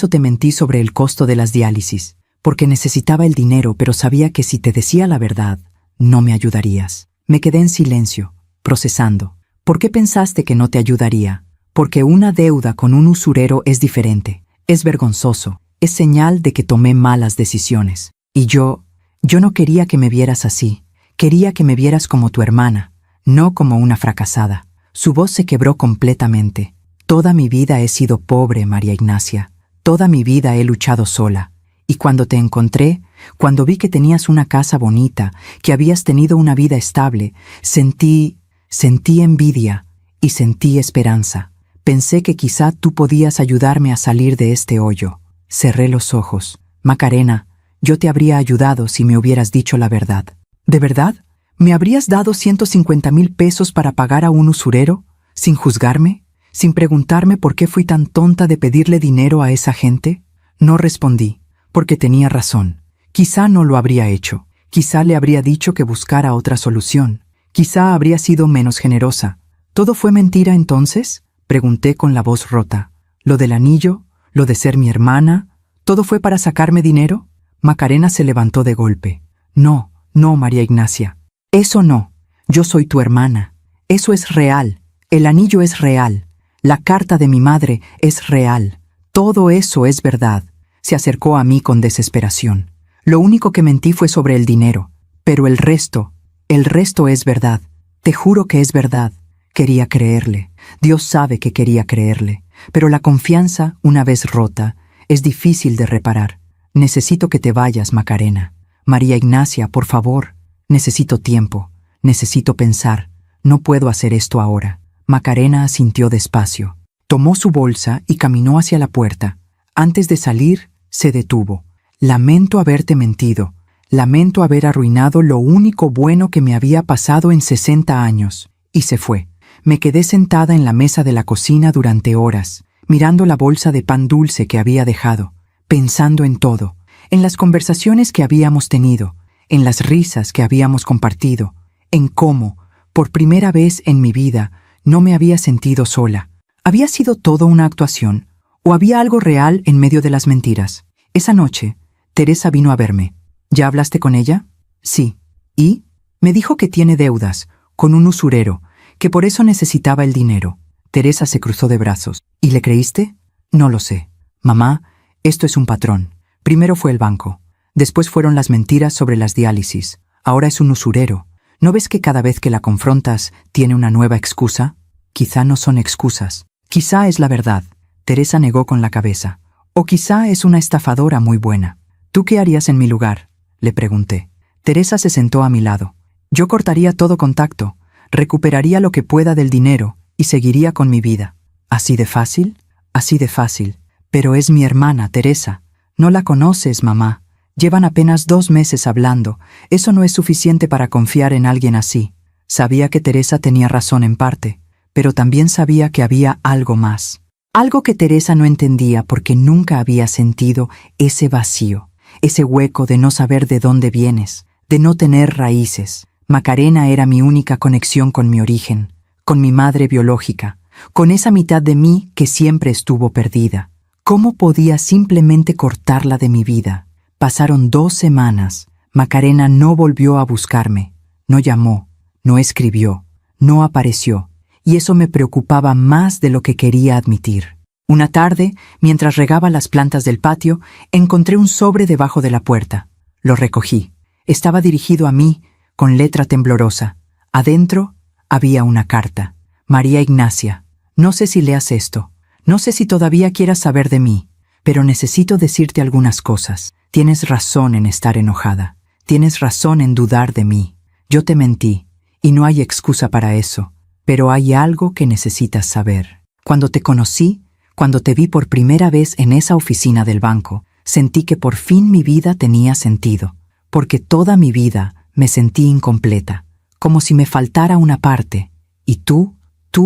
te mentí sobre el costo de las diálisis. Porque necesitaba el dinero, pero sabía que si te decía la verdad, no me ayudarías. Me quedé en silencio, procesando. ¿Por qué pensaste que no te ayudaría? Porque una deuda con un usurero es diferente. Es vergonzoso. Es señal de que tomé malas decisiones. Y yo no quería que me vieras así. Quería que me vieras como tu hermana, no como una fracasada. Su voz se quebró completamente. Toda mi vida he sido pobre, María Ignacia. Toda mi vida he luchado sola. Y cuando te encontré, cuando vi que tenías una casa bonita, que habías tenido una vida estable, sentí envidia y sentí esperanza. Pensé que quizá tú podías ayudarme a salir de este hoyo. Cerré los ojos. Macarena, yo te habría ayudado si me hubieras dicho la verdad. ¿De verdad? ¿Me habrías dado 150,000 pesos para pagar a un usurero? ¿Sin juzgarme? ¿Sin preguntarme por qué fui tan tonta de pedirle dinero a esa gente? No respondí, porque tenía razón. Quizá no lo habría hecho. Quizá le habría dicho que buscara otra solución. Quizá habría sido menos generosa. ¿Todo fue mentira entonces? Pregunté con la voz rota. ¿Lo del anillo? ¿Lo de ser mi hermana? ¿Todo fue para sacarme dinero? Macarena se levantó de golpe. No, María Ignacia. Eso no. Yo soy tu hermana. Eso es real. El anillo es real. La carta de mi madre es real. Todo eso es verdad. Se acercó a mí con desesperación. Lo único que mentí fue sobre el dinero. Pero el resto es verdad. Te juro que es verdad. Quería creerle. Dios sabe que quería creerle. Pero la confianza, una vez rota, es difícil de reparar. Necesito que te vayas, Macarena. María Ignacia, por favor. Necesito tiempo. Necesito pensar. No puedo hacer esto ahora. Macarena asintió despacio. Tomó su bolsa y caminó hacia la puerta. Antes de salir, se detuvo. Lamento haberte mentido. Lamento haber arruinado lo único bueno que me había pasado en 60 años. Y se fue. Me quedé sentada en la mesa de la cocina durante horas, mirando la bolsa de pan dulce que había dejado, pensando en todo, en las conversaciones que habíamos tenido, en las risas que habíamos compartido, en cómo, por primera vez en mi vida, no me había sentido sola. ¿Había sido todo una actuación o había algo real en medio de las mentiras? Esa noche, Teresa vino a verme. ¿Ya hablaste con ella? Sí. ¿Y? Me dijo que tiene deudas, con un usurero, que por eso necesitaba el dinero. Teresa se cruzó de brazos. ¿Y le creíste? No lo sé. Mamá, esto es un patrón. Primero fue el banco. Después fueron las mentiras sobre las diálisis. Ahora es un usurero. ¿No ves que cada vez que la confrontas tiene una nueva excusa? Quizá no son excusas. Quizá es la verdad. Teresa negó con la cabeza. O quizá es una estafadora muy buena. ¿Tú qué harías en mi lugar?, le pregunté. Teresa se sentó a mi lado. Yo cortaría todo contacto, recuperaría lo que pueda del dinero y seguiría con mi vida. ¿Así de fácil? Así de fácil. Pero es mi hermana, Teresa. No la conoces, mamá. Llevan apenas 2 meses hablando. Eso no es suficiente para confiar en alguien así. Sabía que Teresa tenía razón en parte, pero también sabía que había algo más. Algo que Teresa no entendía porque nunca había sentido ese vacío, ese hueco de no saber de dónde vienes, de no tener raíces. Macarena era mi única conexión con mi origen, con mi madre biológica, con esa mitad de mí que siempre estuvo perdida. ¿Cómo podía simplemente cortarla de mi vida? Pasaron 2 semanas. Macarena no volvió a buscarme, no llamó, no escribió, no apareció, y eso me preocupaba más de lo que quería admitir. Una tarde, mientras regaba las plantas del patio, encontré un sobre debajo de la puerta. Lo recogí. Estaba dirigido a mí, con letra temblorosa. Adentro había una carta. María Ignacia, no sé si leas esto. No sé si todavía quieras saber de mí, pero necesito decirte algunas cosas. Tienes razón en estar enojada. Tienes razón en dudar de mí. Yo te mentí, y no hay excusa para eso. Pero hay algo que necesitas saber. Cuando te conocí, cuando te vi por primera vez en esa oficina del banco, sentí que por fin mi vida tenía sentido, porque toda mi vida me sentí incompleta, como si me faltara una parte, y tú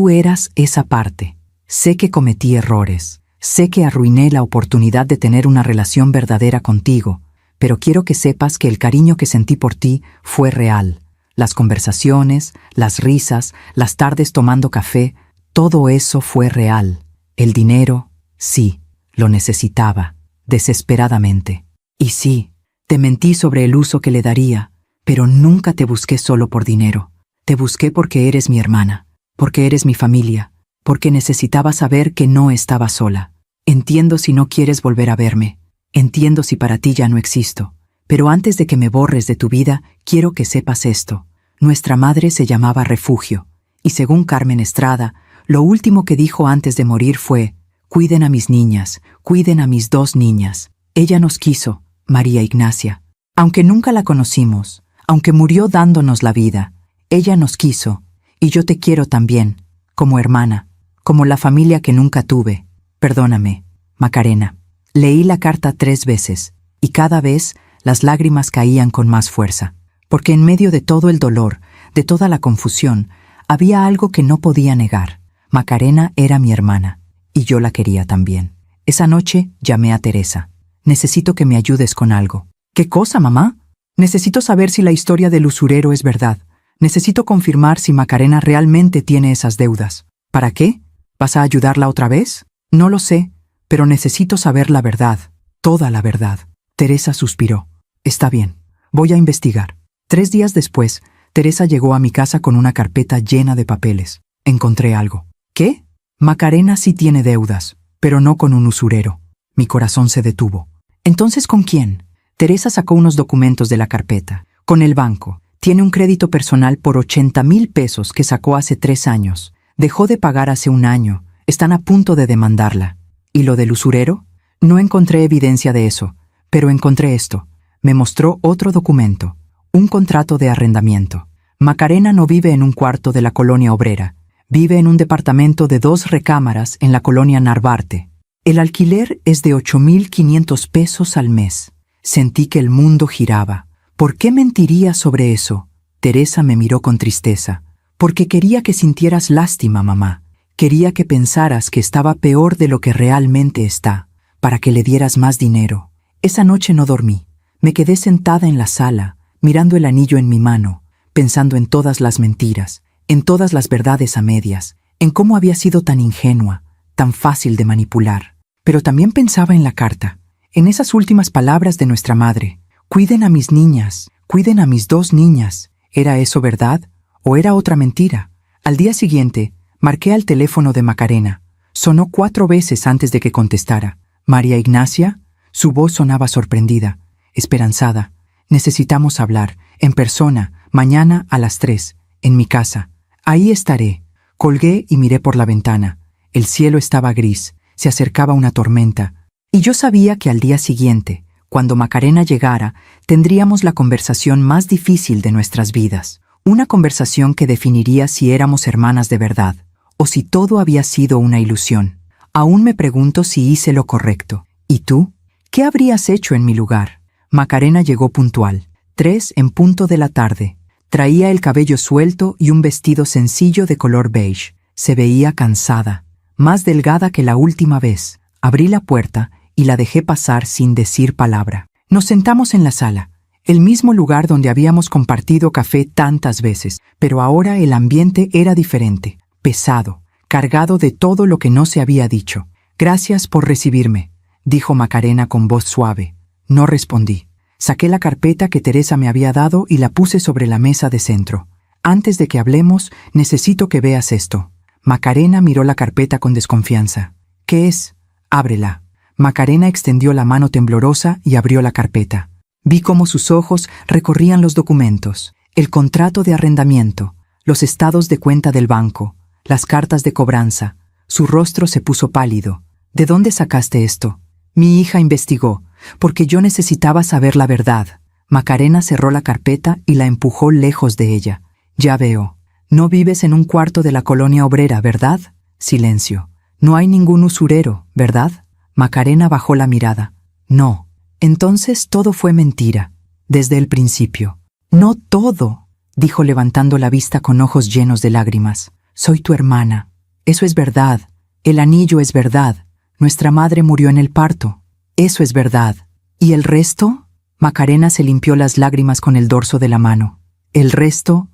eras esa parte. Sé que cometí errores, sé que arruiné la oportunidad de tener una relación verdadera contigo, pero quiero que sepas que el cariño que sentí por ti fue real. Las conversaciones, las risas, las tardes tomando café, todo eso fue real. El dinero, sí, lo necesitaba, desesperadamente. Y sí, te mentí sobre el uso que le daría, pero nunca te busqué solo por dinero. Te busqué porque eres mi hermana, porque eres mi familia, porque necesitaba saber que no estaba sola. Entiendo si no quieres volver a verme, entiendo si para ti ya no existo, pero antes de que me borres de tu vida, quiero que sepas esto. Nuestra madre se llamaba Refugio, y según Carmen Estrada, lo último que dijo antes de morir fue: Cuiden a mis niñas, cuiden a mis 2 niñas. Ella nos quiso, María Ignacia. Aunque nunca la conocimos, aunque murió dándonos la vida, ella nos quiso, y yo te quiero también, como hermana, como la familia que nunca tuve. Perdóname, Macarena. Leí la carta 3 veces, y cada vez las lágrimas caían con más fuerza, porque en medio de todo el dolor, de toda la confusión, había algo que no podía negar. Macarena era mi hermana, y yo la quería también. Esa noche llamé a Teresa. Necesito que me ayudes con algo. ¿Qué cosa, mamá? Necesito saber si la historia del usurero es verdad. Necesito confirmar si Macarena realmente tiene esas deudas. ¿Para qué? ¿Vas a ayudarla otra vez? No lo sé, pero necesito saber la verdad, toda la verdad. Teresa suspiró. Está bien, voy a investigar. 3 días después, Teresa llegó a mi casa con una carpeta llena de papeles. Encontré algo. ¿Qué? Macarena sí tiene deudas, pero no con un usurero. Mi corazón se detuvo. ¿Entonces con quién? Teresa sacó unos documentos de la carpeta. Con el banco. Tiene un crédito personal por 80,000 pesos que sacó hace 3 años. Dejó de pagar hace 1 año. Están a punto de demandarla. ¿Y lo del usurero? No encontré evidencia de eso, pero encontré esto. Me mostró otro documento. Un contrato de arrendamiento. Macarena no vive en un cuarto de la colonia obrera. Vive en un departamento de 2 recámaras en la colonia Narvarte. El alquiler es de 8,500 pesos al mes. Sentí que el mundo giraba. ¿Por qué mentiría sobre eso? Teresa me miró con tristeza. Porque quería que sintieras lástima, mamá. Quería que pensaras que estaba peor de lo que realmente está, para que le dieras más dinero. Esa noche no dormí. Me quedé sentada en la sala, mirando el anillo en mi mano, pensando en todas las mentiras, en todas las verdades a medias, en cómo había sido tan ingenua, tan fácil de manipular. Pero también pensaba en la carta, en esas últimas palabras de nuestra madre. Cuiden a mis niñas, cuiden a mis 2 niñas. ¿Era eso verdad o era otra mentira? Al día siguiente, marqué al teléfono de Macarena. Sonó 4 veces antes de que contestara. ¿María Ignacia? Su voz sonaba sorprendida, esperanzada. Necesitamos hablar, en persona, mañana a las 3, en mi casa. Ahí estaré. Colgué y miré por la ventana. El cielo estaba gris, se acercaba una tormenta. Y yo sabía que al día siguiente, cuando Macarena llegara, tendríamos la conversación más difícil de nuestras vidas. Una conversación que definiría si éramos hermanas de verdad, o si todo había sido una ilusión. Aún me pregunto si hice lo correcto. ¿Y tú? ¿Qué habrías hecho en mi lugar? Macarena llegó puntual, 3 en punto de la tarde. Traía el cabello suelto y un vestido sencillo de color beige. Se veía cansada, más delgada que la última vez. Abrí la puerta y la dejé pasar sin decir palabra. Nos sentamos en la sala, el mismo lugar donde habíamos compartido café tantas veces, pero ahora el ambiente era diferente, pesado, cargado de todo lo que no se había dicho. Gracias por recibirme, dijo Macarena con voz suave. No respondí. Saqué la carpeta que Teresa me había dado y la puse sobre la mesa de centro. Antes de que hablemos, necesito que veas esto. Macarena miró la carpeta con desconfianza. ¿Qué es? Ábrela. Macarena extendió la mano temblorosa y abrió la carpeta. Vi cómo sus ojos recorrían los documentos, el contrato de arrendamiento, los estados de cuenta del banco, las cartas de cobranza. Su rostro se puso pálido. ¿De dónde sacaste esto? Mi hija investigó, porque yo necesitaba saber la verdad. Macarena cerró la carpeta y la empujó lejos de ella. Ya veo. No vives en un cuarto de la colonia obrera, ¿verdad? Silencio. No hay ningún usurero, ¿verdad? Macarena bajó la mirada. No. Entonces todo fue mentira, desde el principio. No todo, dijo levantando la vista con ojos llenos de lágrimas. Soy tu hermana. Eso es verdad. El anillo es verdad. Nuestra madre murió en el parto. Eso es verdad. ¿Y el resto? Macarena se limpió las lágrimas con el dorso de la mano. El resto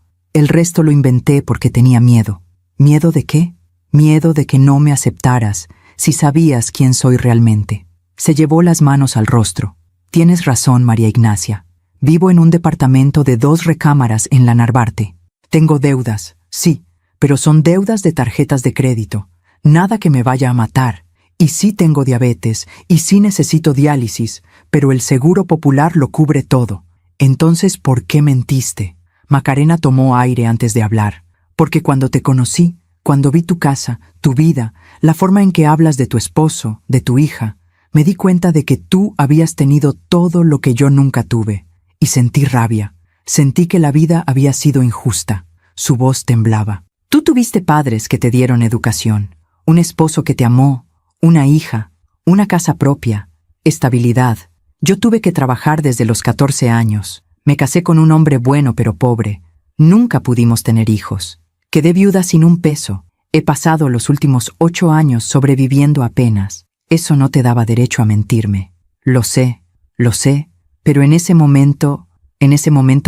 lo inventé porque tenía miedo. ¿Miedo de qué? Miedo de que no me aceptaras, si sabías quién soy realmente. Se llevó las manos al rostro. Tienes razón, María Ignacia. Vivo en un departamento de 2 recámaras en la Narvarte. Tengo deudas, sí, pero son deudas de tarjetas de crédito. Nada que me vaya a matar. Y sí tengo diabetes, y sí necesito diálisis, pero el Seguro Popular lo cubre todo. Entonces, ¿por qué mentiste? Macarena tomó aire antes de hablar. Porque cuando te conocí, Cuando vi tu casa, tu vida, la forma en que hablas de tu esposo, de tu hija, me di cuenta de que tú habías tenido todo lo que yo nunca tuve, y sentí rabia. Sentí que la vida había sido injusta. Su voz temblaba. Tú tuviste padres que te dieron educación, un esposo que te amó, una hija, una casa propia, estabilidad. Yo tuve que trabajar desde los 14 años. Me casé con un hombre bueno pero pobre. Nunca pudimos tener hijos. Quedé viuda sin un peso. He pasado los últimos 8 años sobreviviendo apenas. Eso no te daba derecho a mentirme. Lo sé, pero en ese momento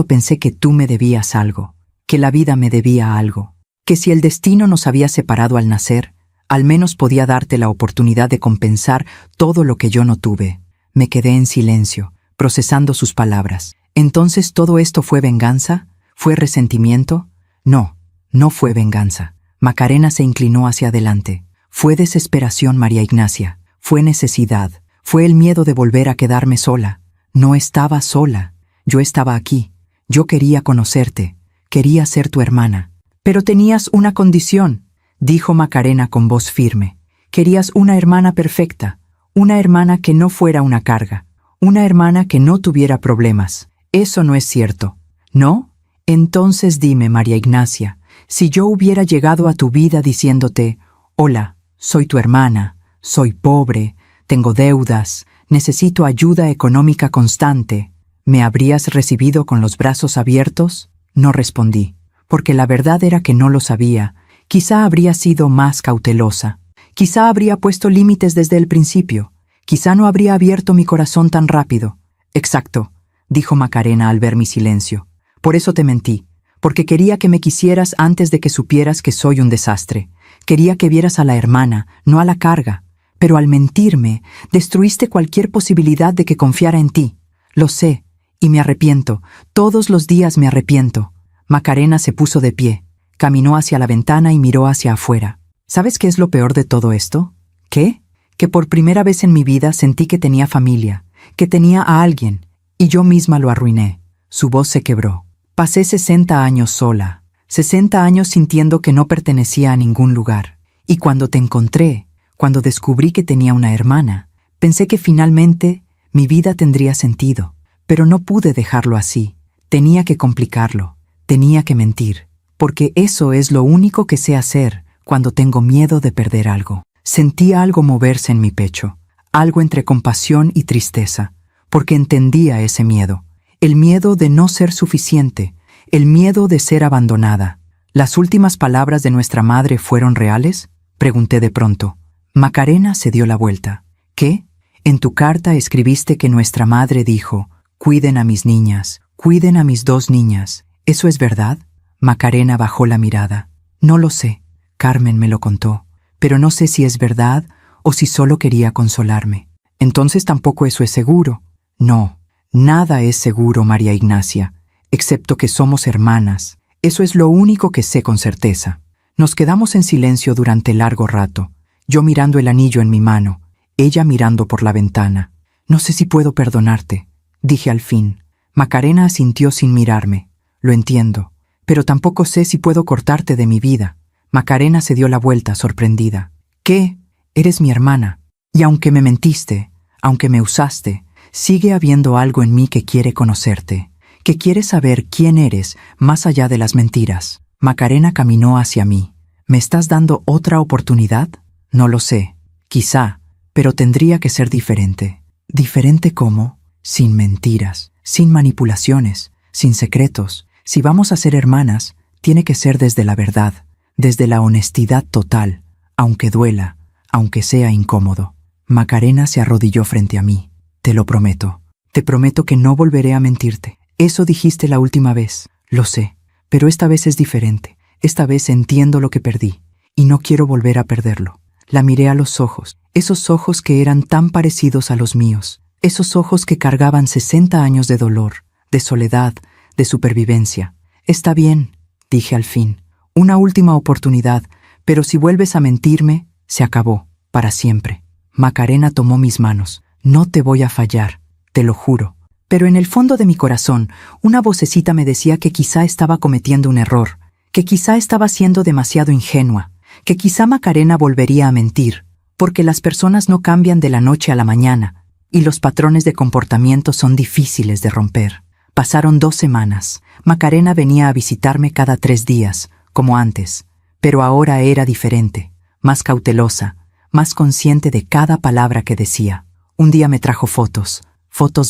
pensé que tú me debías algo, que la vida me debía algo, que si el destino nos había separado al nacer, al menos podía darte la oportunidad de compensar todo lo que yo no tuve. Me quedé en silencio, procesando sus palabras. ¿Entonces todo esto fue venganza? ¿Fue resentimiento? No, no fue venganza. Macarena se inclinó hacia adelante. Fue desesperación, María Ignacia. Fue necesidad. Fue el miedo de volver a quedarme sola. No estaba sola. Yo estaba aquí. Yo quería conocerte. Quería ser tu hermana. Pero tenías una condición, dijo Macarena con voz firme. Querías una hermana perfecta, una hermana que no fuera una carga, una hermana que no tuviera problemas. Eso no es cierto, ¿no? Entonces dime, María Ignacia, si yo hubiera llegado a tu vida diciéndote, hola, soy tu hermana, soy pobre, tengo deudas, necesito ayuda económica constante, ¿me habrías recibido con los brazos abiertos? No respondí, porque la verdad era que no lo sabía. Quizá habría sido más cautelosa. Quizá habría puesto límites desde el principio. Quizá no habría abierto mi corazón tan rápido. Exacto, dijo Macarena al ver mi silencio. Por eso te mentí, porque quería que me quisieras antes de que supieras que soy un desastre. Quería que vieras a la hermana, no a la carga. Pero al mentirme, destruiste cualquier posibilidad de que confiara en ti. Lo sé, y me arrepiento. Todos los días me arrepiento. Macarena se puso de pie, caminó hacia la ventana y miró hacia afuera. ¿Sabes qué es lo peor de todo esto? ¿Qué? Que por primera vez en mi vida sentí que tenía familia, que tenía a alguien, y yo misma lo arruiné. Su voz se quebró. Pasé 60 años sola, 60 años sintiendo que no pertenecía a ningún lugar. Y cuando te encontré, cuando descubrí que tenía una hermana, pensé que finalmente mi vida tendría sentido. Pero no pude dejarlo así. Tenía que complicarlo. Tenía que mentir. Porque eso es lo único que sé hacer cuando tengo miedo de perder algo. Sentía algo moverse en mi pecho. Algo entre compasión y tristeza. Porque entendía ese miedo. El miedo de no ser suficiente. El miedo de ser abandonada. ¿Las últimas palabras de nuestra madre fueron reales? Pregunté de pronto. Macarena se dio la vuelta. ¿Qué? En tu carta escribiste que nuestra madre dijo: cuiden a mis niñas, cuiden a mis 2 niñas. ¿Eso es verdad? Macarena bajó la mirada. No lo sé. Carmen me lo contó. Pero no sé si es verdad o si solo quería consolarme. Entonces tampoco eso es seguro. No, nada es seguro, María Ignacia, excepto que somos hermanas. Eso es lo único que sé con certeza. Nos quedamos en silencio durante largo rato, yo mirando el anillo en mi mano, ella mirando por la ventana. No sé si puedo perdonarte, dije al fin. Macarena asintió sin mirarme. Lo entiendo, pero tampoco sé si puedo cortarte de mi vida. Macarena se dio la vuelta, sorprendida. ¿Qué? Eres mi hermana. Y aunque me mentiste, aunque me usaste, sigue habiendo algo en mí que quiere conocerte, que quiere saber quién eres más allá de las mentiras. Macarena caminó hacia mí. ¿Me estás dando otra oportunidad? No lo sé. Quizá, pero tendría que ser diferente. ¿Diferente cómo? Sin mentiras, sin manipulaciones, sin secretos. Si vamos a ser hermanas, tiene que ser desde la verdad, desde la honestidad total, aunque duela, aunque sea incómodo. Macarena se arrodilló frente a mí. Te lo prometo. Te prometo que no volveré a mentirte. Eso dijiste la última vez. Lo sé, pero esta vez es diferente. Esta vez entiendo lo que perdí, y no quiero volver a perderlo. La miré a los ojos, esos ojos que eran tan parecidos a los míos, esos ojos que cargaban 60 años de dolor, de soledad, de supervivencia. Está bien, dije al fin. Una última oportunidad, pero si vuelves a mentirme, se acabó, para siempre. Macarena tomó mis manos. No te voy a fallar, te lo juro. Pero en el fondo de mi corazón, una vocecita me decía que quizá estaba cometiendo un error, que quizá estaba siendo demasiado ingenua. que quizá Macarena volvería a mentir, porque las personas no cambian de la noche a la mañana, y los patrones de comportamiento son difíciles de romper. Pasaron 2 semanas. Macarena venía a visitarme cada 3 días, como antes, pero ahora era diferente, más cautelosa, más consciente de cada palabra que decía. Un día me trajo fotos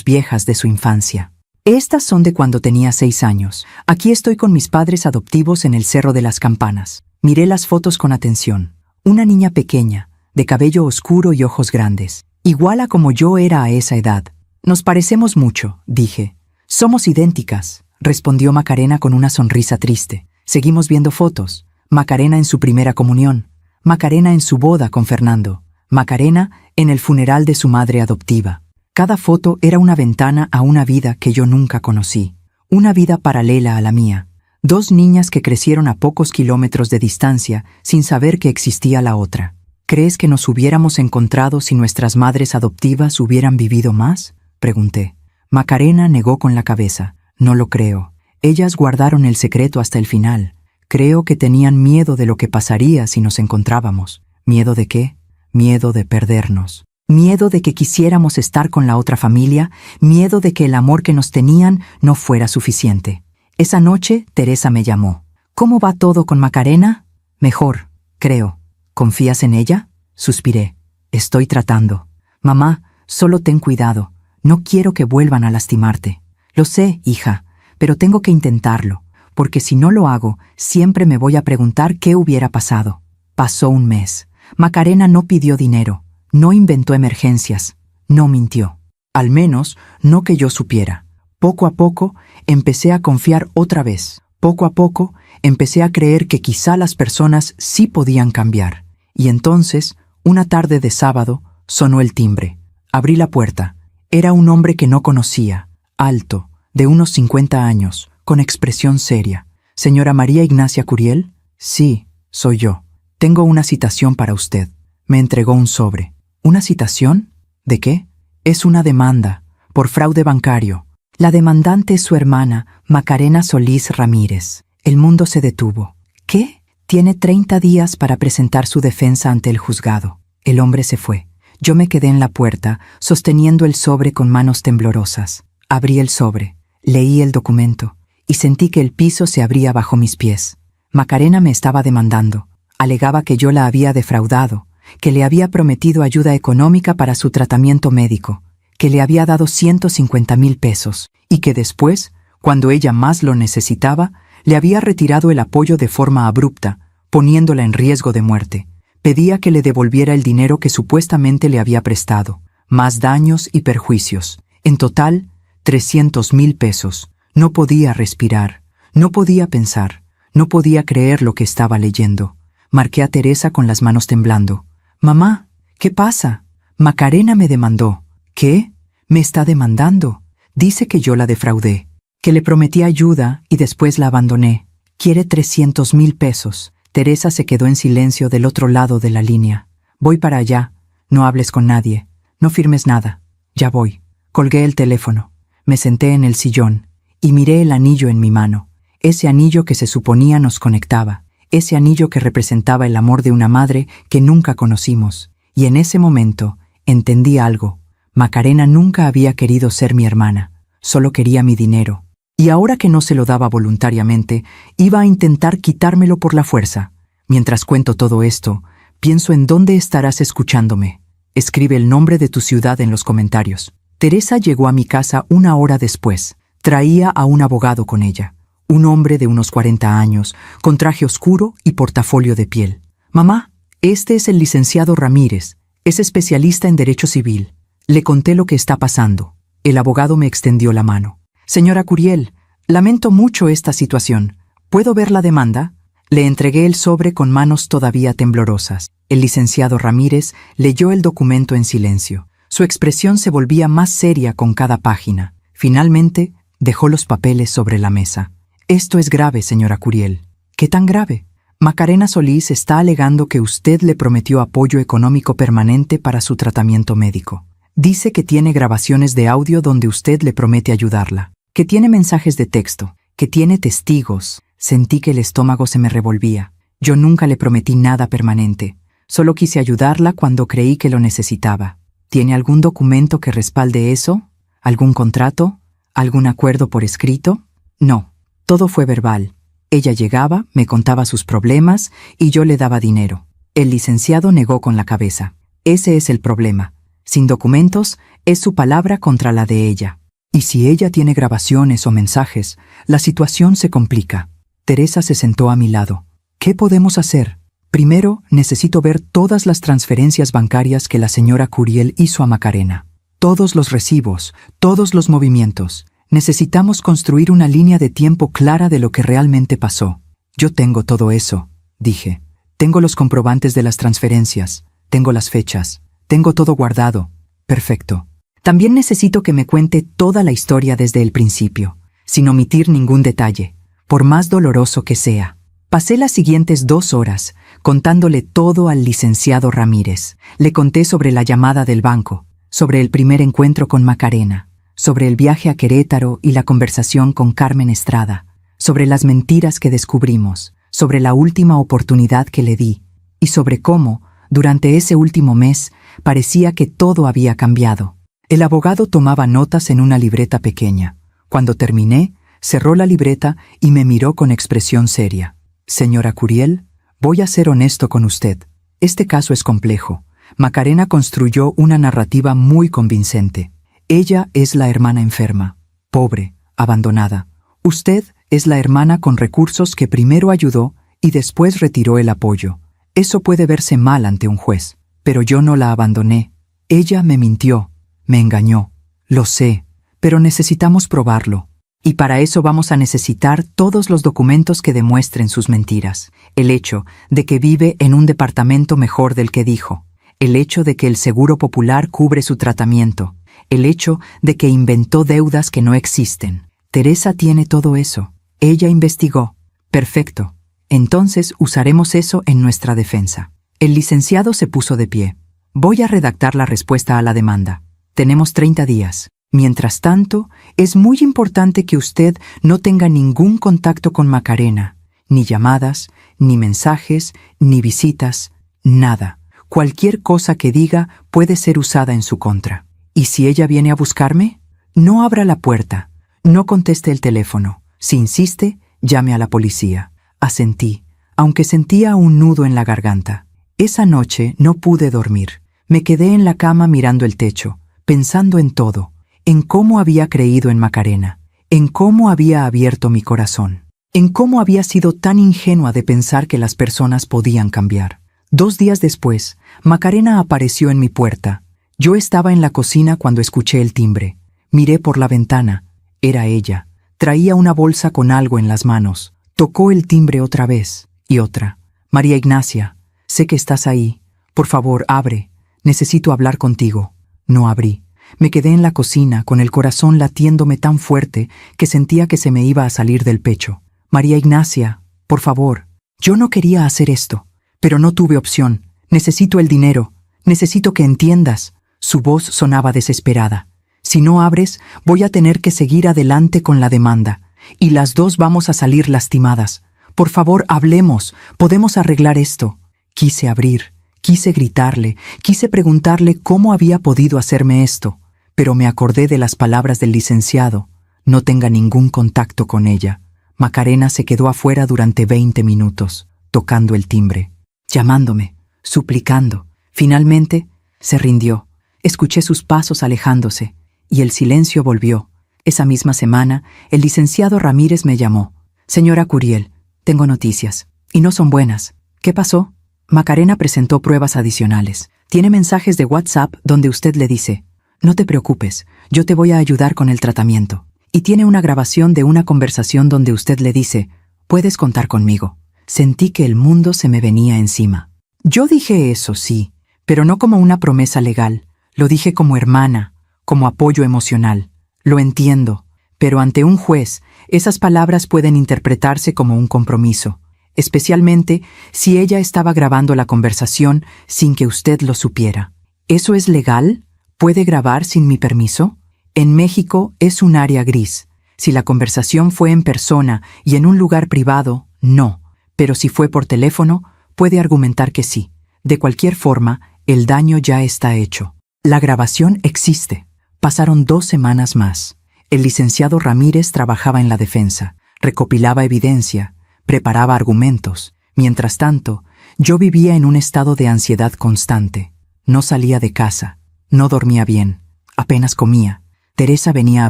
viejas de su infancia. Estas son de cuando tenía 6 años. Aquí estoy con mis padres adoptivos en el Cerro de las Campanas. Miré las fotos con atención. Una niña pequeña, de cabello oscuro y ojos grandes, igual a como yo era a esa edad. Nos parecemos mucho, dije. Somos idénticas, respondió Macarena con una sonrisa triste. Seguimos viendo fotos. Macarena en su primera comunión, Macarena en su boda con Fernando, Macarena en el funeral de su madre adoptiva. Cada foto era una ventana a una vida que yo nunca conocí, una vida paralela a la mía. 2 niñas que crecieron a pocos kilómetros de distancia sin saber que existía la otra. ¿Crees que nos hubiéramos encontrado si nuestras madres adoptivas hubieran vivido más?, pregunté. Macarena negó con la cabeza. No lo creo. Ellas guardaron el secreto hasta el final. Creo que tenían miedo de lo que pasaría si nos encontrábamos. ¿Miedo de qué? Miedo de perdernos. Miedo de que quisiéramos estar con la otra familia, miedo de que el amor que nos tenían no fuera suficiente. Esa noche, Teresa me llamó. ¿Cómo va todo con Macarena? Mejor, creo. ¿Confías en ella? Suspiré. Estoy tratando. Mamá, solo ten cuidado. No quiero que vuelvan a lastimarte. Lo sé, hija, pero tengo que intentarlo, porque si no lo hago, siempre me voy a preguntar qué hubiera pasado. Pasó un mes. Macarena no pidió dinero. No inventó emergencias, no mintió. Al menos, no que yo supiera. Poco a poco, empecé a confiar otra vez. Poco a poco, empecé a creer que quizá las personas sí podían cambiar. Y entonces, una tarde de sábado, sonó el timbre. Abrí la puerta. Era un hombre que no conocía, alto, de unos 50 años, con expresión seria. «¿Señora María Ignacia Curiel?» «Sí, soy yo. Tengo una citación para usted». Me entregó un sobre. ¿Una citación? ¿De qué? Es una demanda, por fraude bancario. La demandante es su hermana, Macarena Solís Ramírez. El mundo se detuvo. ¿Qué? Tiene 30 días para presentar su defensa ante el juzgado. El hombre se fue. Yo me quedé en la puerta, sosteniendo el sobre con manos temblorosas. Abrí el sobre, leí el documento, y sentí que el piso se abría bajo mis pies. Macarena me estaba demandando. Alegaba que yo la había defraudado, que le había prometido ayuda económica para su tratamiento médico, que le había dado 150,000 pesos, y que después, cuando ella más lo necesitaba, le había retirado el apoyo de forma abrupta, poniéndola en riesgo de muerte. Pedía que le devolviera el dinero que supuestamente le había prestado, más daños y perjuicios. En total, 300,000 pesos. No podía respirar, no podía pensar, no podía creer lo que estaba leyendo. Marqué a Teresa con las manos temblando. «Mamá, ¿qué pasa? Macarena me demandó». «¿Qué? Me está demandando. Dice que yo la defraudé, que le prometí ayuda y después la abandoné. Quiere 300,000 pesos». Teresa se quedó en silencio del otro lado de la línea. «Voy para allá. No hables con nadie. No firmes nada. Ya voy». Colgué el teléfono. Me senté en el sillón y miré el anillo en mi mano. Ese anillo que se suponía nos conectaba. Ese anillo que representaba el amor de una madre que nunca conocimos. Y en ese momento entendí algo. Macarena nunca había querido ser mi hermana. Solo quería mi dinero. Y ahora que no se lo daba voluntariamente, iba a intentar quitármelo por la fuerza. Mientras cuento todo esto, pienso en dónde estarás escuchándome. Escribe el nombre de tu ciudad en los comentarios. Teresa llegó a mi casa 1 hora después. Traía a un abogado con ella. Un hombre de unos 40 años, con traje oscuro y portafolio de piel. «Mamá, este es el licenciado Ramírez. Es especialista en derecho civil». Le conté lo que está pasando. El abogado me extendió la mano. «Señora Curiel, lamento mucho esta situación. ¿Puedo ver la demanda?» Le entregué el sobre con manos todavía temblorosas. El licenciado Ramírez leyó el documento en silencio. Su expresión se volvía más seria con cada página. Finalmente, dejó los papeles sobre la mesa. «Esto es grave, señora Curiel». «¿Qué tan grave?» «Macarena Solís está alegando que usted le prometió apoyo económico permanente para su tratamiento médico. Dice que tiene grabaciones de audio donde usted le promete ayudarla, que tiene mensajes de texto, que tiene testigos». Sentí que el estómago se me revolvía. Yo nunca le prometí nada permanente. Solo quise ayudarla cuando creí que lo necesitaba. ¿Tiene algún documento que respalde eso? ¿Algún contrato? ¿Algún acuerdo por escrito? No, todo fue verbal. Ella llegaba, me contaba sus problemas y yo le daba dinero. El licenciado negó con la cabeza. Ese es el problema. Sin documentos, es su palabra contra la de ella. Y si ella tiene grabaciones o mensajes, la situación se complica. Teresa se sentó a mi lado. ¿Qué podemos hacer? Primero, necesito ver todas las transferencias bancarias que la señora Curiel hizo a Macarena. Todos los recibos, todos los movimientos. Necesitamos construir una línea de tiempo clara de lo que realmente pasó. Yo tengo todo eso, dije. Tengo los comprobantes de las transferencias, tengo las fechas, tengo todo guardado. Perfecto. También necesito que me cuente toda la historia desde el principio, sin omitir ningún detalle, por más doloroso que sea. Pasé las siguientes 2 horas contándole todo al licenciado Ramírez. Le conté sobre la llamada del banco, sobre el primer encuentro con Macarena, sobre el viaje a Querétaro y la conversación con Carmen Estrada, sobre las mentiras que descubrimos, sobre la última oportunidad que le di, y sobre cómo, durante ese último mes, parecía que todo había cambiado. El abogado tomaba notas en una libreta pequeña. Cuando terminé, cerró la libreta y me miró con expresión seria. Señora Curiel, voy a ser honesto con usted. Este caso es complejo. Macarena construyó una narrativa muy convincente. Ella es la hermana enferma, pobre, abandonada. Usted es la hermana con recursos que primero ayudó y después retiró el apoyo. Eso puede verse mal ante un juez, pero yo no la abandoné. Ella me mintió, me engañó. Lo sé, pero necesitamos probarlo. Y para eso vamos a necesitar todos los documentos que demuestren sus mentiras. El hecho de que vive en un departamento mejor del que dijo. El hecho de que el Seguro Popular cubre su tratamiento. El hecho de que inventó deudas que no existen. Teresa tiene todo eso. Ella investigó. Perfecto. Entonces usaremos eso en nuestra defensa. El licenciado se puso de pie. Voy a redactar la respuesta a la demanda. Tenemos 30 días. Mientras tanto, es muy importante que usted no tenga ningún contacto con Macarena. Ni llamadas, ni mensajes, ni visitas, nada. Cualquier cosa que diga puede ser usada en su contra. ¿Y si ella viene a buscarme? No abra la puerta. No conteste el teléfono. Si insiste, llame a la policía. Asentí, aunque sentía un nudo en la garganta. Esa noche no pude dormir. Me quedé en la cama mirando el techo, pensando en todo, en cómo había creído en Macarena, en cómo había abierto mi corazón, en cómo había sido tan ingenua de pensar que las personas podían cambiar. 2 días después, Macarena apareció en mi puerta. Yo estaba en la cocina cuando escuché el timbre. Miré por la ventana. Era ella. Traía una bolsa con algo en las manos. Tocó el timbre otra vez y otra. María Ignacia, sé que estás ahí. Por favor, abre. Necesito hablar contigo. No abrí. Me quedé en la cocina con el corazón latiéndome tan fuerte que sentía que se me iba a salir del pecho. María Ignacia, por favor. Yo no quería hacer esto, pero no tuve opción. Necesito el dinero. Necesito que entiendas. Su voz sonaba desesperada. Si no abres, voy a tener que seguir adelante con la demanda. Y las dos vamos a salir lastimadas. Por favor, hablemos. Podemos arreglar esto. Quise abrir. Quise gritarle, quise preguntarle cómo había podido hacerme esto, pero me acordé de las palabras del licenciado. No tenga ningún contacto con ella. Macarena se quedó afuera durante 20 minutos, tocando el timbre, llamándome, suplicando. Finalmente, se rindió. Escuché sus pasos alejándose, y el silencio volvió. Esa misma semana, el licenciado Ramírez me llamó. Señora Curiel, tengo noticias, y no son buenas. ¿Qué pasó? Macarena presentó pruebas adicionales. Tiene mensajes de WhatsApp donde usted le dice, no te preocupes, yo te voy a ayudar con el tratamiento. Y tiene una grabación de una conversación donde usted le dice, puedes contar conmigo. Sentí que el mundo se me venía encima. Yo dije eso, sí, pero no como una promesa legal. Lo dije como hermana, como apoyo emocional. Lo entiendo, pero ante un juez, esas palabras pueden interpretarse como un compromiso. Especialmente si ella estaba grabando la conversación sin que usted lo supiera. ¿Eso es legal? ¿Puede grabar sin mi permiso? En México es un área gris. Si la conversación fue en persona y en un lugar privado, no. Pero si fue por teléfono, puede argumentar que sí. De cualquier forma, el daño ya está hecho. La grabación existe. Pasaron 2 semanas más. El licenciado Ramírez trabajaba en la defensa, recopilaba evidencia, preparaba argumentos. Mientras tanto, yo vivía en un estado de ansiedad constante. No salía de casa, no dormía bien, apenas comía. Teresa venía a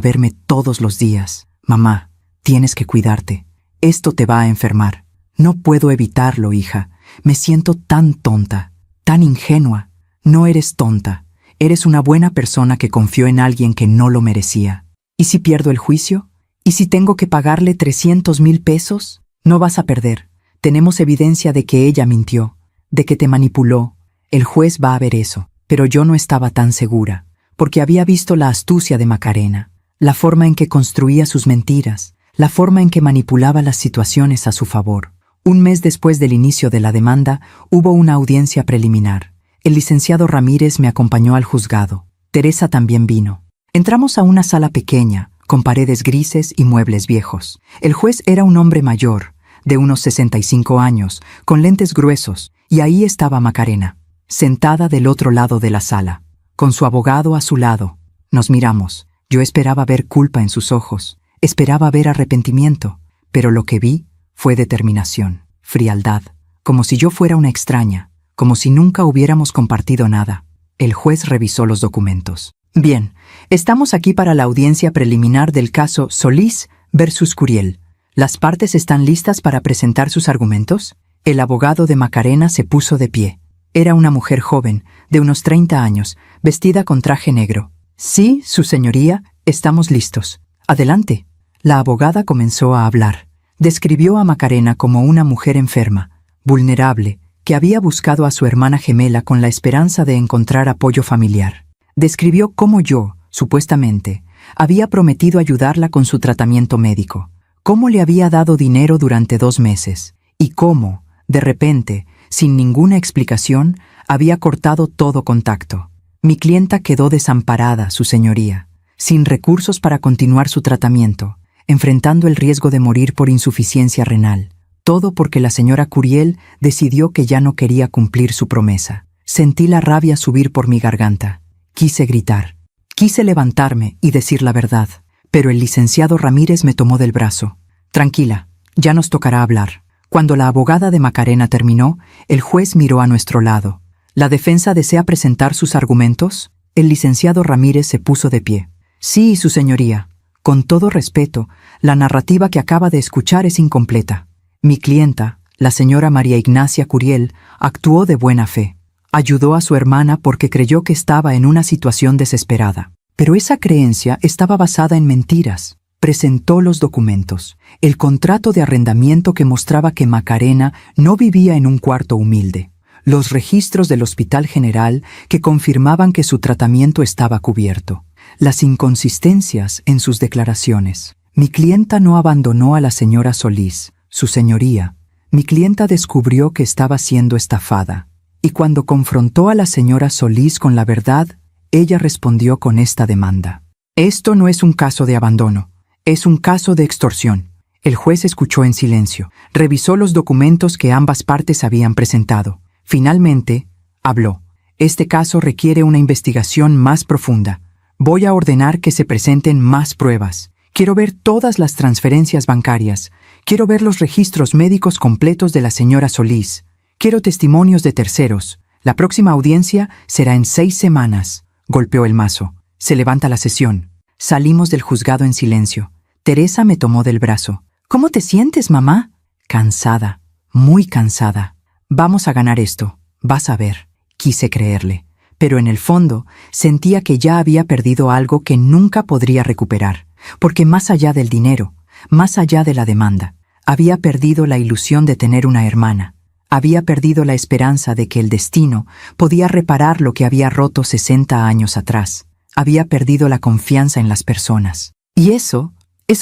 verme todos los días. Mamá, tienes que cuidarte. Esto te va a enfermar. No puedo evitarlo, hija. Me siento tan tonta, tan ingenua. No eres tonta. Eres una buena persona que confió en alguien que no lo merecía. ¿Y si pierdo el juicio? ¿Y si tengo que pagarle 300,000 pesos? No vas a perder. Tenemos evidencia de que ella mintió, de que te manipuló. El juez va a ver eso. Pero yo no estaba tan segura, porque había visto la astucia de Macarena, la forma en que construía sus mentiras, la forma en que manipulaba las situaciones a su favor. Un mes después del inicio de la demanda, hubo una audiencia preliminar. El licenciado Ramírez me acompañó al juzgado. Teresa también vino. Entramos a una sala pequeña, con paredes grises y muebles viejos. El juez era un hombre mayor, de unos 65 años, con lentes gruesos, y ahí estaba Macarena, sentada del otro lado de la sala, con su abogado a su lado. Nos miramos. Yo esperaba ver culpa en sus ojos, esperaba ver arrepentimiento, pero lo que vi fue determinación, frialdad, como si yo fuera una extraña, como si nunca hubiéramos compartido nada. El juez revisó los documentos. Bien, estamos aquí para la audiencia preliminar del caso Solís versus Curiel. ¿Las partes están listas para presentar sus argumentos? El abogado de Macarena se puso de pie. Era una mujer joven, de unos 30 años, vestida con traje negro. Sí, su señoría, estamos listos. Adelante. La abogada comenzó a hablar. Describió a Macarena como una mujer enferma, vulnerable, que había buscado a su hermana gemela con la esperanza de encontrar apoyo familiar. Describió cómo yo, supuestamente, había prometido ayudarla con su tratamiento médico, cómo le había dado dinero durante 2 meses, y cómo, de repente, sin ninguna explicación, había cortado todo contacto. Mi clienta quedó desamparada, su señoría, sin recursos para continuar su tratamiento, enfrentando el riesgo de morir por insuficiencia renal. Todo porque la señora Curiel decidió que ya no quería cumplir su promesa. Sentí la rabia subir por mi garganta. Quise gritar. Quise levantarme y decir la verdad, pero el licenciado Ramírez me tomó del brazo. Tranquila, ya nos tocará hablar. Cuando la abogada de Macarena terminó, el juez miró a nuestro lado. ¿La defensa desea presentar sus argumentos? El licenciado Ramírez se puso de pie. Sí, su señoría. Con todo respeto, la narrativa que acaba de escuchar es incompleta. Mi clienta, la señora María Ignacia Curiel, actuó de buena fe. Ayudó a su hermana porque creyó que estaba en una situación desesperada. Pero esa creencia estaba basada en mentiras. Presentó los documentos, el contrato de arrendamiento que mostraba que Macarena no vivía en un cuarto humilde, los registros del Hospital General que confirmaban que su tratamiento estaba cubierto, las inconsistencias en sus declaraciones. Mi clienta no abandonó a la señora Solís, su señoría. Mi clienta descubrió que estaba siendo estafada, y cuando confrontó a la señora Solís con la verdad, ella respondió con esta demanda. Esto no es un caso de abandono, es un caso de extorsión. El juez escuchó en silencio, revisó los documentos que ambas partes habían presentado. Finalmente, habló. Este caso requiere una investigación más profunda. Voy a ordenar que se presenten más pruebas. Quiero ver todas las transferencias bancarias. Quiero ver los registros médicos completos de la señora Solís. Quiero testimonios de terceros. La próxima audiencia será en 6 semanas. Golpeó el mazo. Se levanta la sesión. Salimos del juzgado en silencio. Teresa me tomó del brazo. ¿Cómo te sientes, mamá? Cansada, muy cansada. Vamos a ganar esto, vas a ver. Quise creerle, pero en el fondo sentía que ya había perdido algo que nunca podría recuperar, porque más allá del dinero, más allá de la demanda, había perdido la ilusión de tener una hermana. Había perdido la esperanza de que el destino podía reparar lo que había roto 60 años atrás. Había perdido la confianza en las personas. Y eso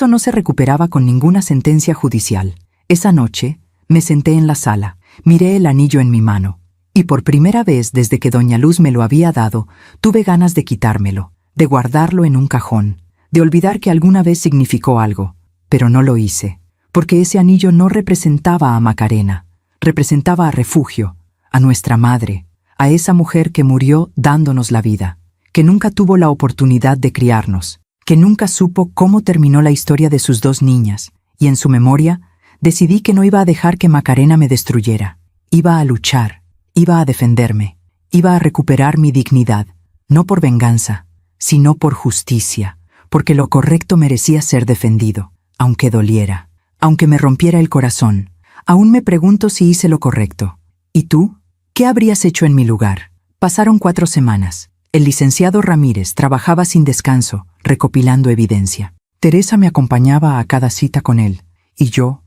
no se recuperaba con ninguna sentencia judicial. Esa noche me senté en la sala, miré el anillo en mi mano, y por primera vez desde que doña Luz me lo había dado, tuve ganas de quitármelo, de guardarlo en un cajón, de olvidar que alguna vez significó algo, pero no lo hice, porque ese anillo no representaba a Macarena, representaba a Refugio, a nuestra madre, a esa mujer que murió dándonos la vida, que nunca tuvo la oportunidad de criarnos, que nunca supo cómo terminó la historia de sus 2 niñas, y en su memoria decidí que no iba a dejar que Macarena me destruyera. Iba a luchar, iba a defenderme, iba a recuperar mi dignidad, no por venganza, sino por justicia, porque lo correcto merecía ser defendido, aunque doliera, aunque me rompiera el corazón. Aún me pregunto si hice lo correcto. ¿Y tú? ¿Qué habrías hecho en mi lugar? Pasaron 4 semanas. El licenciado Ramírez trabajaba sin descanso, recopilando evidencia. Teresa me acompañaba a cada cita con él, y yo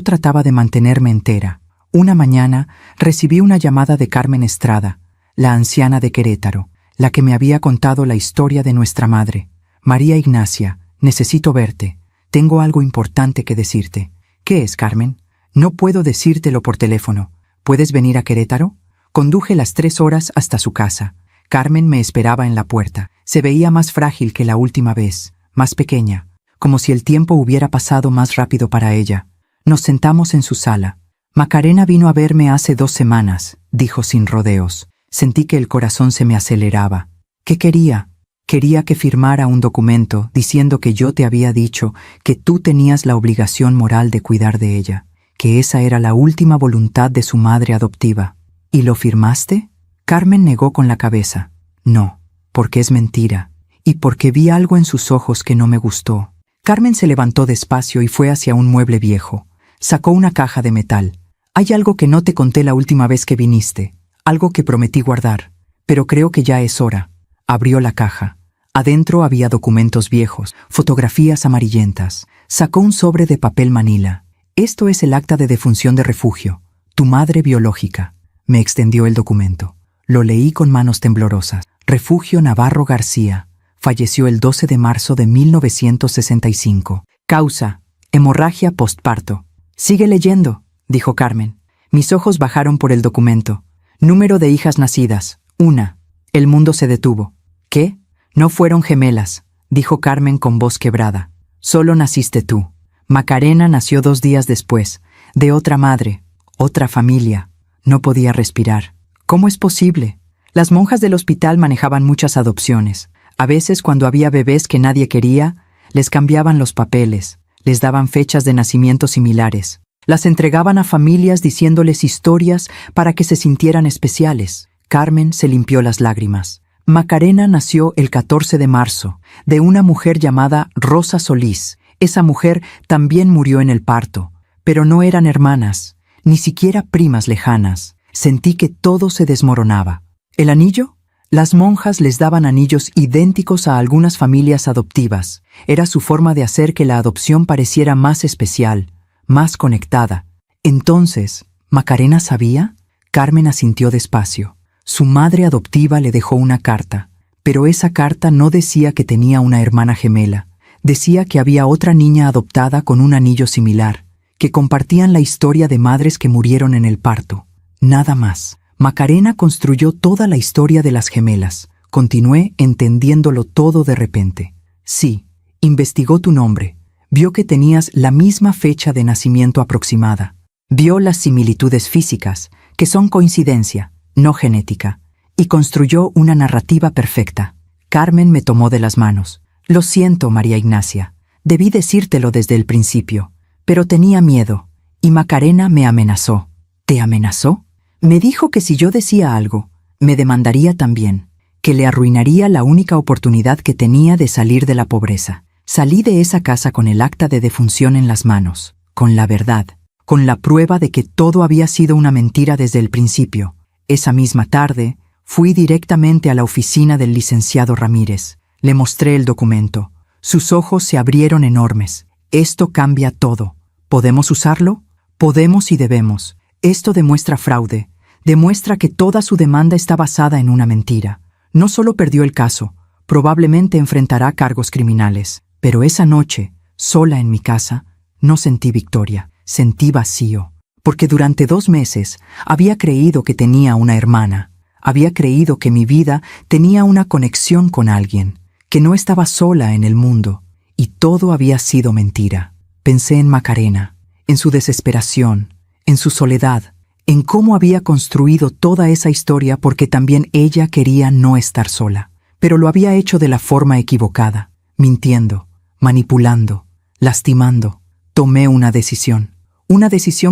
trataba de mantenerme entera. Una mañana recibí una llamada de Carmen Estrada, la anciana de Querétaro, la que me había contado la historia de nuestra madre. María Ignacia, necesito verte. Tengo algo importante que decirte. ¿Qué es, Carmen? No puedo decírtelo por teléfono. ¿Puedes venir a Querétaro? Conduje las 3 horas hasta su casa. Carmen me esperaba en la puerta. Se veía más frágil que la última vez, más pequeña, como si el tiempo hubiera pasado más rápido para ella. Nos sentamos en su sala. Macarena vino a verme hace 2 semanas, dijo sin rodeos. Sentí que el corazón se me aceleraba. ¿Qué quería? Quería que firmara un documento diciendo que yo te había dicho que tú tenías la obligación moral de cuidar de ella, que esa era la última voluntad de su madre adoptiva. ¿Y lo firmaste? Carmen negó con la cabeza. No, porque es mentira, y porque vi algo en sus ojos que no me gustó. Carmen se levantó despacio y fue hacia un mueble viejo. Sacó una caja de metal. Hay algo que no te conté la última vez que viniste, algo que prometí guardar, pero creo que ya es hora. Abrió la caja. Adentro había documentos viejos, fotografías amarillentas. Sacó un sobre de papel manila. Esto es el acta de defunción de Refugio, tu madre biológica. Me extendió el documento. Lo leí con manos temblorosas. Refugio Navarro García. Falleció el 12 de marzo de 1965. Causa: hemorragia postparto. Sigue leyendo, dijo Carmen. Mis ojos bajaron por el documento. Número de hijas nacidas: 1. El mundo se detuvo. ¿Qué? No fueron gemelas, dijo Carmen con voz quebrada. Solo naciste tú. Macarena nació 2 días después, de otra madre, otra familia. No podía respirar. ¿Cómo es posible? Las monjas del hospital manejaban muchas adopciones. A veces, cuando había bebés que nadie quería, les cambiaban los papeles, les daban fechas de nacimiento similares. Las entregaban a familias diciéndoles historias para que se sintieran especiales. Carmen se limpió las lágrimas. Macarena nació el 14 de marzo, de una mujer llamada Rosa Solís. Esa mujer también murió en el parto, pero no eran hermanas, ni siquiera primas lejanas. Sentí que todo se desmoronaba. ¿El anillo? Las monjas les daban anillos idénticos a algunas familias adoptivas. Era su forma de hacer que la adopción pareciera más especial, más conectada. Entonces, ¿Macarena sabía? Carmen asintió despacio. Su madre adoptiva le dejó una carta, pero esa carta no decía que tenía una hermana gemela. Decía que había otra niña adoptada con un anillo similar, que compartían la historia de madres que murieron en el parto. Nada más. Macarena construyó toda la historia de las gemelas. Continué entendiéndolo todo de repente. Sí, investigó tu nombre. Vio que tenías la misma fecha de nacimiento aproximada. Vio las similitudes físicas, que son coincidencia, no genética, y construyó una narrativa perfecta. Carmen me tomó de las manos. Lo siento, María Ignacia. Debí decírtelo desde el principio, pero tenía miedo, y Macarena me amenazó. ¿Te amenazó? Me dijo que si yo decía algo, me demandaría también, que le arruinaría la única oportunidad que tenía de salir de la pobreza. Salí de esa casa con el acta de defunción en las manos, con la verdad, con la prueba de que todo había sido una mentira desde el principio. Esa misma tarde, fui directamente a la oficina del licenciado Ramírez. Le mostré el documento. Sus ojos se abrieron enormes. Esto cambia todo. ¿Podemos usarlo? Podemos y debemos. Esto demuestra fraude. Demuestra que toda su demanda está basada en una mentira. No solo perdió el caso, probablemente enfrentará cargos criminales. Pero esa noche, sola en mi casa, no sentí victoria, sentí vacío. Porque durante 2 meses había creído que tenía una hermana. Había creído que mi vida tenía una conexión con alguien, que no estaba sola en el mundo. Y todo había sido mentira. Pensé en Macarena. en su desesperación, en su soledad, en cómo había construido toda esa historia porque también ella quería no estar sola. Pero lo había hecho de la forma equivocada, mintiendo, manipulando, lastimando. Tomé una decisión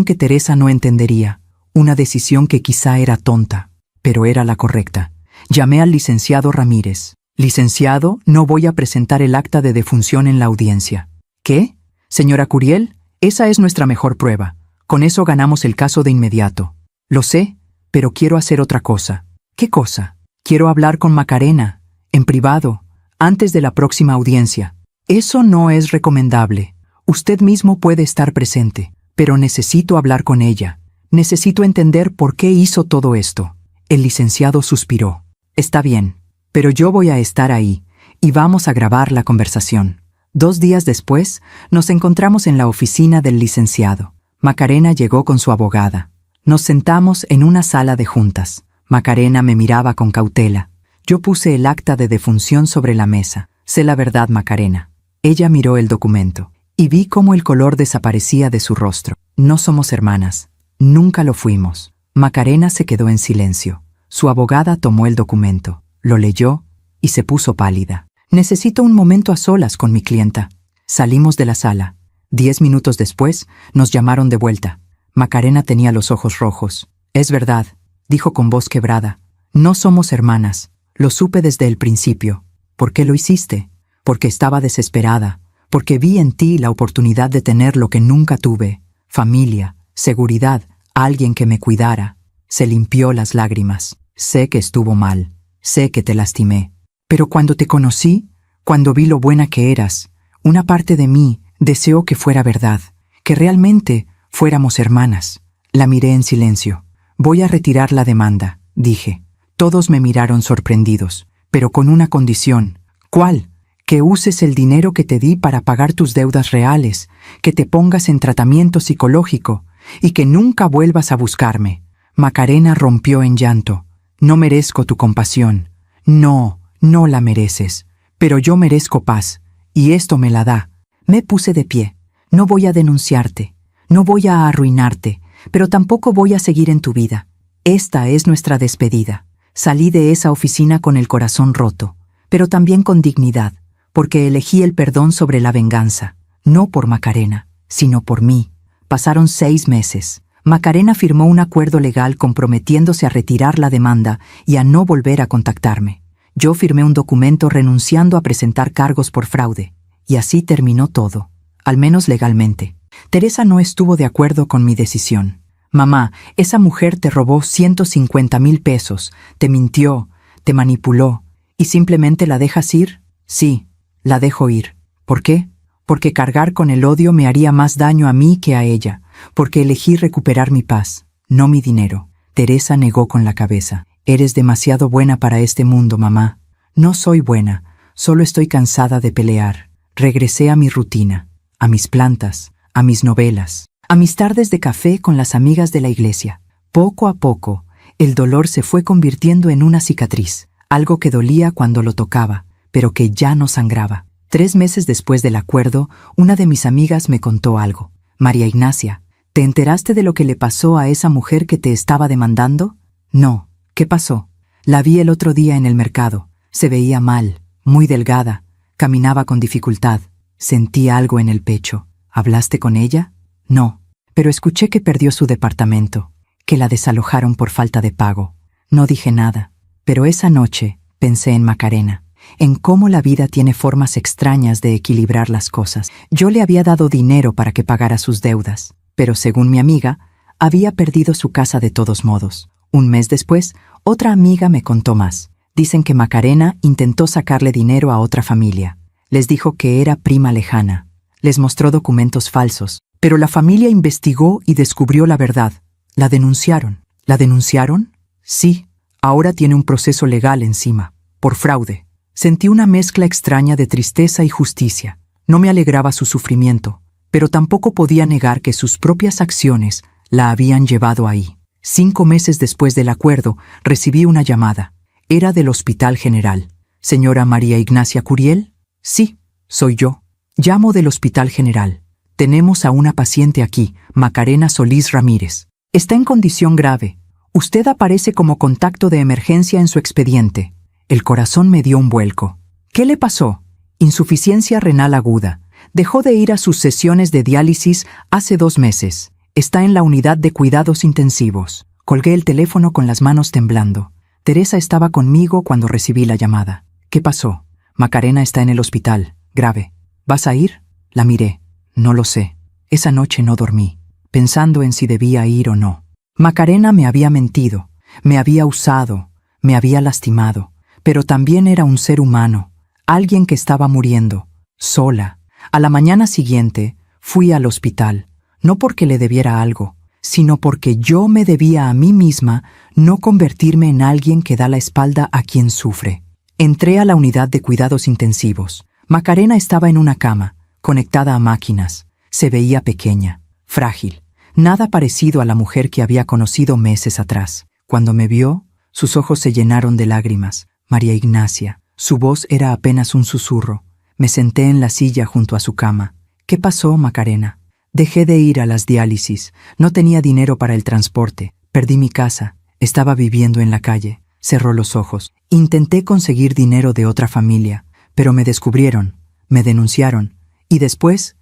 que Teresa no entendería, una decisión que quizá era tonta, pero era la correcta. Llamé al licenciado Ramírez. Licenciado, no voy a presentar el acta de defunción en la audiencia. ¿Qué? Señora Curiel, esa es nuestra mejor prueba. Con eso ganamos el caso de inmediato. Lo sé, pero quiero hacer otra cosa. ¿Qué cosa? Quiero hablar con Macarena, en privado, antes de la próxima audiencia. Eso no es recomendable. Usted mismo puede estar presente, pero necesito hablar con ella. Necesito entender por qué hizo todo esto. El licenciado suspiró. Está bien, pero yo voy a estar ahí, y vamos a grabar la conversación. 2 días después, nos encontramos en la oficina del licenciado. Macarena llegó con su abogada. Nos sentamos en una sala de juntas. Macarena me miraba con cautela. Yo puse el acta de defunción sobre la mesa. Sé la verdad, Macarena. Ella miró el documento, y vi cómo el color desaparecía de su rostro. No somos hermanas. Nunca lo fuimos. Macarena se quedó en silencio. Su abogada tomó el documento, lo leyó y se puso pálida. Necesito un momento a solas con mi clienta. Salimos de la sala. 10 minutos después, nos llamaron de vuelta. Macarena tenía los ojos rojos. Es verdad, dijo con voz quebrada. No somos hermanas. Lo supe desde el principio. ¿Por qué lo hiciste? Porque estaba desesperada. Porque vi en ti la oportunidad de tener lo que nunca tuve. Familia, seguridad, alguien que me cuidara. Se limpió las lágrimas. Sé que estuvo mal. Sé que te lastimé. Pero cuando te conocí, cuando vi lo buena que eras, una parte de mí deseó que fuera verdad, que realmente fuéramos hermanas. La miré en silencio. Voy a retirar la demanda, dije. Todos me miraron sorprendidos, pero con una condición. ¿Cuál? Que uses el dinero que te di para pagar tus deudas reales, que te pongas en tratamiento psicológico y que nunca vuelvas a buscarme. Macarena rompió en llanto. No merezco tu compasión. No, no la mereces. Pero yo merezco paz, y esto me la da. Me puse de pie. No voy a denunciarte, no voy a arruinarte, pero tampoco voy a seguir en tu vida. Esta es nuestra despedida. Salí de esa oficina con el corazón roto, pero también con dignidad, porque elegí el perdón sobre la venganza, no por Macarena, sino por mí. Pasaron 6 meses. Macarena firmó un acuerdo legal comprometiéndose a retirar la demanda y a no volver a contactarme. Yo firmé un documento renunciando a presentar cargos por fraude, y así terminó todo, al menos legalmente. Teresa no estuvo de acuerdo con mi decisión. Mamá, esa mujer te robó 150,000 pesos, te mintió, te manipuló, ¿y simplemente la dejas ir? Sí, la dejo ir. ¿Por qué? Porque cargar con el odio me haría más daño a mí que a ella, porque elegí recuperar mi paz, no mi dinero. Teresa negó con la cabeza. Eres demasiado buena para este mundo, mamá. No soy buena, solo estoy cansada de pelear. Regresé a mi rutina, a mis plantas, a mis novelas, a mis tardes de café con las amigas de la iglesia. Poco a poco, el dolor se fue convirtiendo en una cicatriz, algo que dolía cuando lo tocaba, pero que ya no sangraba. 3 meses después del acuerdo, una de mis amigas me contó algo. María Ignacia, ¿te enteraste de lo que le pasó a esa mujer que te estaba demandando? No, ¿qué pasó? La vi el otro día en el mercado. Se veía mal, muy delgada, caminaba con dificultad. Sentí algo en el pecho. ¿Hablaste con ella? No, pero escuché que perdió su departamento, que la desalojaron por falta de pago. No dije nada, pero esa noche pensé en Macarena, en cómo la vida tiene formas extrañas de equilibrar las cosas. Yo le había dado dinero para que pagara sus deudas, pero según mi amiga, había perdido su casa de todos modos. Un mes después, otra amiga me contó más. Dicen que Macarena intentó sacarle dinero a otra familia. Les dijo que era prima lejana. Les mostró documentos falsos, pero la familia investigó y descubrió la verdad. La denunciaron. ¿La denunciaron? Sí. Ahora tiene un proceso legal encima, por fraude. Sentí una mezcla extraña de tristeza y justicia. No me alegraba su sufrimiento, pero tampoco podía negar que sus propias acciones la habían llevado ahí. 5 meses después del acuerdo, recibí una llamada. Era del Hospital General. ¿Señora María Ignacia Curiel? Sí, soy yo. Llamo del Hospital General. Tenemos a una paciente aquí, Macarena Solís Ramírez. Está en condición grave. Usted aparece como contacto de emergencia en su expediente. El corazón me dio un vuelco. ¿Qué le pasó? Insuficiencia renal aguda. Dejó de ir a sus sesiones de diálisis hace 2 meses. Está en la unidad de cuidados intensivos. Colgué el teléfono con las manos temblando. Teresa estaba conmigo cuando recibí la llamada. ¿Qué pasó? Macarena está en el hospital. Grave. ¿Vas a ir? La miré. No lo sé. Esa noche no dormí, pensando en si debía ir o no. Macarena me había mentido, me había usado, me había lastimado, pero también era un ser humano, alguien que estaba muriendo, sola. A la mañana siguiente fui al hospital, no porque le debiera algo, sino porque yo me debía a mí misma no convertirme en alguien que da la espalda a quien sufre. Entré a la unidad de cuidados intensivos. Macarena estaba en una cama, conectada a máquinas. Se veía pequeña, frágil, nada parecido a la mujer que había conocido meses atrás. Cuando me vio, sus ojos se llenaron de lágrimas. María Ignacia. Su voz era apenas un susurro. Me senté en la silla junto a su cama. ¿Qué pasó, Macarena? Dejé de ir a las diálisis. No tenía dinero para el transporte. Perdí mi casa. Estaba viviendo en la calle. Cerró los ojos. Intenté conseguir dinero de otra familia, pero me descubrieron, me denunciaron, y después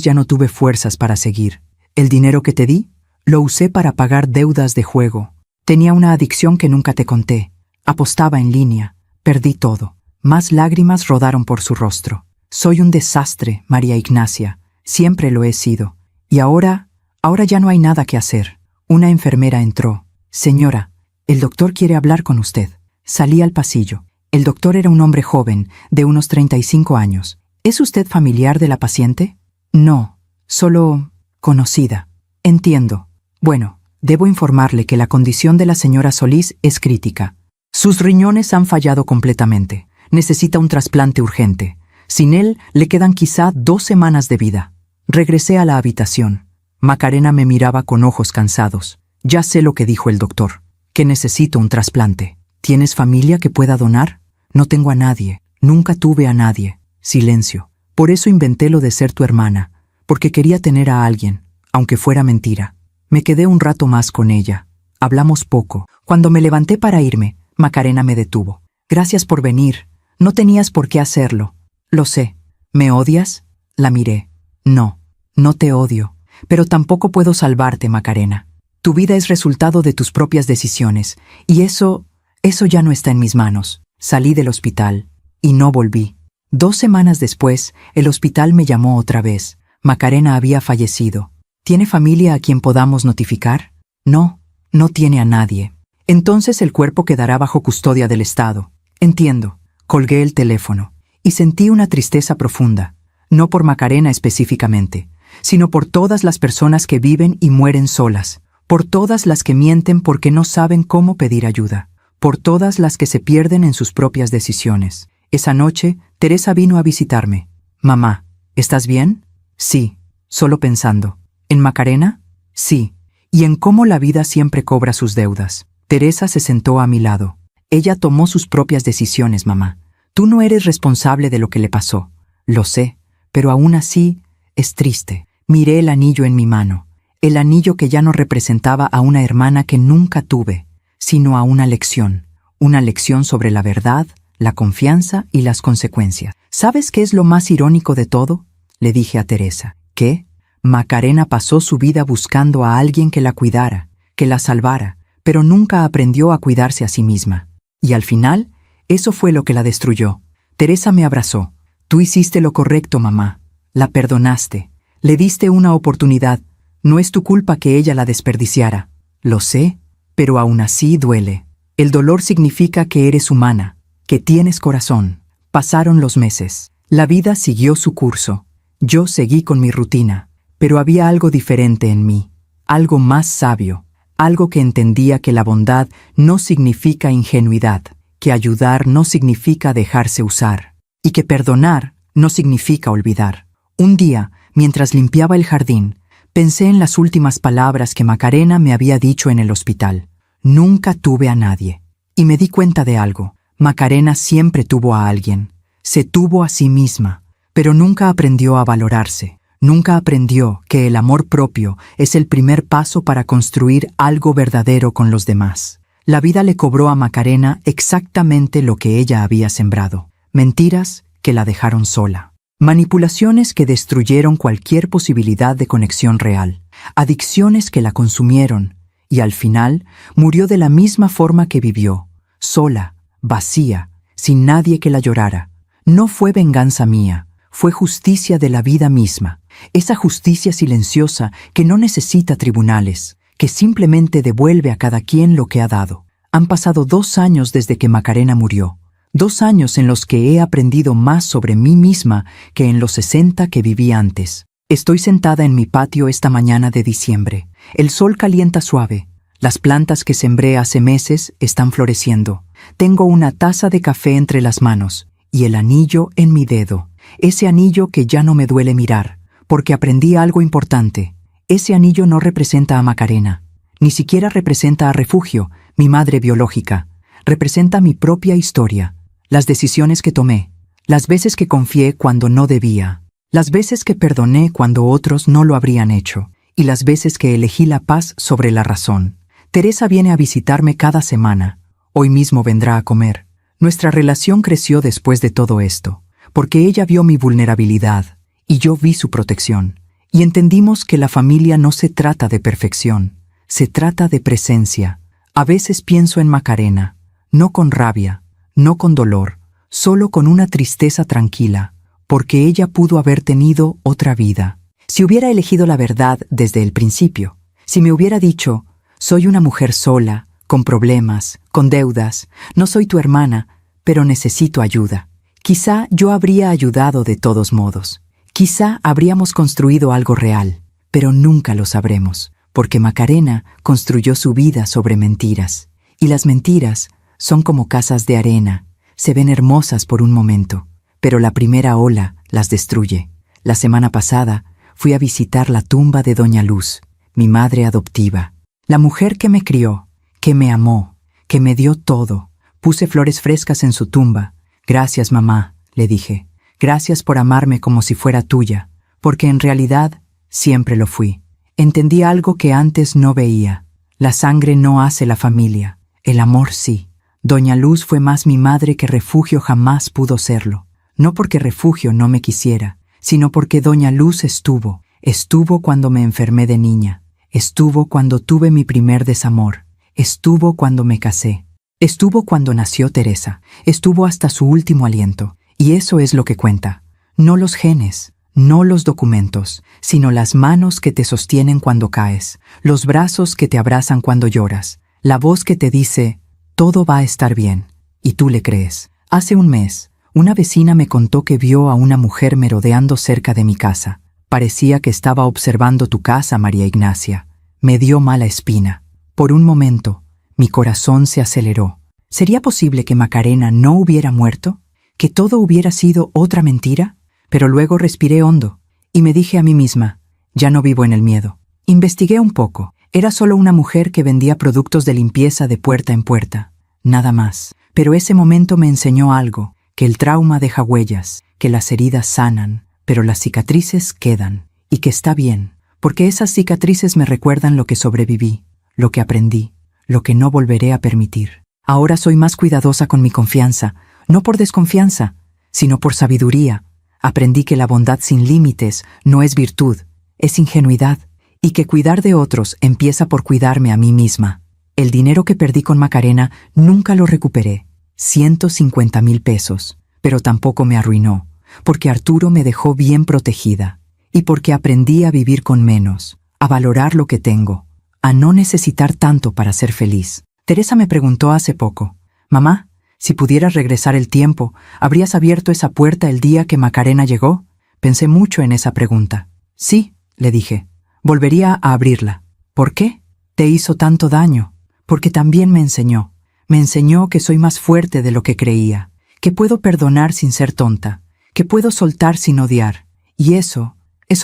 ya no tuve fuerzas para seguir. El dinero que te di, lo usé para pagar deudas de juego. Tenía una adicción que nunca te conté. Apostaba en línea. Perdí todo. Más lágrimas rodaron por su rostro. Soy un desastre, María Ignacia. Siempre lo he sido. Y ahora ya no hay nada que hacer. Una enfermera entró. Señora, el doctor quiere hablar con usted. Salí al pasillo. El doctor era un hombre joven, de unos 35 años. ¿Es usted familiar de la paciente? No, solo conocida. Entiendo. Bueno, debo informarle que la condición de la señora Solís es crítica. Sus riñones han fallado completamente. Necesita un trasplante urgente. Sin él, le quedan quizá 2 semanas de vida. Regresé a la habitación. Macarena me miraba con ojos cansados. Ya sé lo que dijo el doctor, que necesito un trasplante. ¿Tienes familia que pueda donar? No tengo a nadie. Nunca tuve a nadie. Silencio. Por eso inventé lo de ser tu hermana, porque quería tener a alguien, aunque fuera mentira. Me quedé un rato más con ella. Hablamos poco. Cuando me levanté para irme, Macarena me detuvo. Gracias por venir. No tenías por qué hacerlo. Lo sé. ¿Me odias? La miré. No, no te odio, pero tampoco puedo salvarte, Macarena. Tu vida es resultado de tus propias decisiones, y eso ya no está en mis manos. Salí del hospital, y no volví. 2 semanas después, el hospital me llamó otra vez. Macarena había fallecido. ¿Tiene familia a quien podamos notificar? No, no tiene a nadie. Entonces el cuerpo quedará bajo custodia del Estado. Entiendo. Colgué el teléfono, y sentí una tristeza profunda, no por Macarena específicamente, sino por todas las personas que viven y mueren solas, por todas las que mienten porque no saben cómo pedir ayuda, por todas las que se pierden en sus propias decisiones. Esa noche, Teresa vino a visitarme. Mamá, ¿estás bien? Sí, solo pensando. ¿En Macarena? Sí, y en cómo la vida siempre cobra sus deudas. Teresa se sentó a mi lado. Ella tomó sus propias decisiones, mamá. Tú no eres responsable de lo que le pasó. Lo sé, pero aún así es triste. Miré el anillo en mi mano, el anillo que ya no representaba a una hermana que nunca tuve, sino a una lección sobre la verdad, la confianza y las consecuencias. ¿Sabes qué es lo más irónico de todo? Le dije a Teresa. ¿Qué? Macarena pasó su vida buscando a alguien que la cuidara, que la salvara, pero nunca aprendió a cuidarse a sí misma. Y al final, eso fue lo que la destruyó. Teresa me abrazó. Tú hiciste lo correcto, mamá. La perdonaste. Le diste una oportunidad. No es tu culpa que ella la desperdiciara. Lo sé, pero aún así duele. El dolor significa que eres humana, que tienes corazón. Pasaron los meses. La vida siguió su curso. Yo seguí con mi rutina, pero había algo diferente en mí, algo más sabio, algo que entendía que la bondad no significa ingenuidad, que ayudar no significa dejarse usar, y que perdonar no significa olvidar. Un día, mientras limpiaba el jardín, pensé en las últimas palabras que Macarena me había dicho en el hospital. Nunca tuve a nadie. Y me di cuenta de algo. Macarena siempre tuvo a alguien. Se tuvo a sí misma, pero nunca aprendió a valorarse. Nunca aprendió que el amor propio es el primer paso para construir algo verdadero con los demás. La vida le cobró a Macarena exactamente lo que ella había sembrado. Mentiras que la dejaron sola. Manipulaciones que destruyeron cualquier posibilidad de conexión real. Adicciones que la consumieron. Y al final murió de la misma forma que vivió. Sola, vacía, sin nadie que la llorara. No fue venganza mía. Fue justicia de la vida misma. Esa justicia silenciosa que no necesita tribunales, que simplemente devuelve a cada quien lo que ha dado. Han pasado 2 años desde que Macarena murió. 2 años en los que he aprendido más sobre mí misma que en los 60 que viví antes. Estoy sentada en mi patio esta mañana de diciembre. El sol calienta suave. Las plantas que sembré hace meses están floreciendo. Tengo una taza de café entre las manos y el anillo en mi dedo. Ese anillo que ya no me duele mirar, porque aprendí algo importante. Ese anillo no representa a Macarena, ni siquiera representa a Refugio, mi madre biológica. Representa mi propia historia, las decisiones que tomé, las veces que confié cuando no debía, las veces que perdoné cuando otros no lo habrían hecho, y las veces que elegí la paz sobre la razón. Teresa viene a visitarme cada semana. Hoy mismo vendrá a comer. Nuestra relación creció después de todo esto, porque ella vio mi vulnerabilidad y yo vi su protección. Y entendimos que la familia no se trata de perfección, se trata de presencia. A veces pienso en Macarena, no con rabia, no con dolor, solo con una tristeza tranquila, porque ella pudo haber tenido otra vida. Si hubiera elegido la verdad desde el principio, si me hubiera dicho, soy una mujer sola, con problemas, con deudas, no soy tu hermana, pero necesito ayuda. Quizá yo habría ayudado de todos modos. Quizá habríamos construido algo real, pero nunca lo sabremos, porque Macarena construyó su vida sobre mentiras. Y las mentiras son como casas de arena, se ven hermosas por un momento, pero la primera ola las destruye. La semana pasada fui a visitar la tumba de Doña Luz, mi madre adoptiva, la mujer que me crió, que me amó, que me dio todo. Puse flores frescas en su tumba. Gracias, mamá, le dije. Gracias por amarme como si fuera tuya, porque en realidad siempre lo fui. Entendí algo que antes no veía. La sangre no hace la familia, el amor sí. Doña Luz fue más mi madre que Refugio jamás pudo serlo. No porque Refugio no me quisiera, sino porque Doña Luz estuvo. Estuvo cuando me enfermé de niña. Estuvo cuando tuve mi primer desamor. Estuvo cuando me casé. Estuvo cuando nació Teresa. Estuvo hasta su último aliento. Y eso es lo que cuenta. No los genes, no los documentos, sino las manos que te sostienen cuando caes, los brazos que te abrazan cuando lloras, la voz que te dice, todo va a estar bien, y tú le crees. Hace un mes, una vecina me contó que vio a una mujer merodeando cerca de mi casa. Parecía que estaba observando tu casa, María Ignacia. Me dio mala espina. Por un momento, mi corazón se aceleró. ¿Sería posible que Macarena no hubiera muerto? ¿Que todo hubiera sido otra mentira? Pero luego respiré hondo y me dije a mí misma, ya no vivo en el miedo. Investigué un poco. Era solo una mujer que vendía productos de limpieza de puerta en puerta. Nada más. Pero ese momento me enseñó algo, que el trauma deja huellas, que las heridas sanan, pero las cicatrices quedan. Y que está bien, porque esas cicatrices me recuerdan lo que sobreviví, lo que aprendí, lo que no volveré a permitir. Ahora soy más cuidadosa con mi confianza, no por desconfianza, sino por sabiduría. Aprendí que la bondad sin límites no es virtud, es ingenuidad, y que cuidar de otros empieza por cuidarme a mí misma. El dinero que perdí con Macarena nunca lo recuperé, 150,000 pesos, pero tampoco me arruinó, porque Arturo me dejó bien protegida, y porque aprendí a vivir con menos, a valorar lo que tengo, a no necesitar tanto para ser feliz. Teresa me preguntó hace poco, mamá, si pudieras regresar el tiempo, ¿habrías abierto esa puerta el día que Macarena llegó? Pensé mucho en esa pregunta. Sí, le dije, volvería a abrirla. ¿Por qué? Te hizo tanto daño. Porque también me enseñó que soy más fuerte de lo que creía, que puedo perdonar sin ser tonta, que puedo soltar sin odiar. Y eso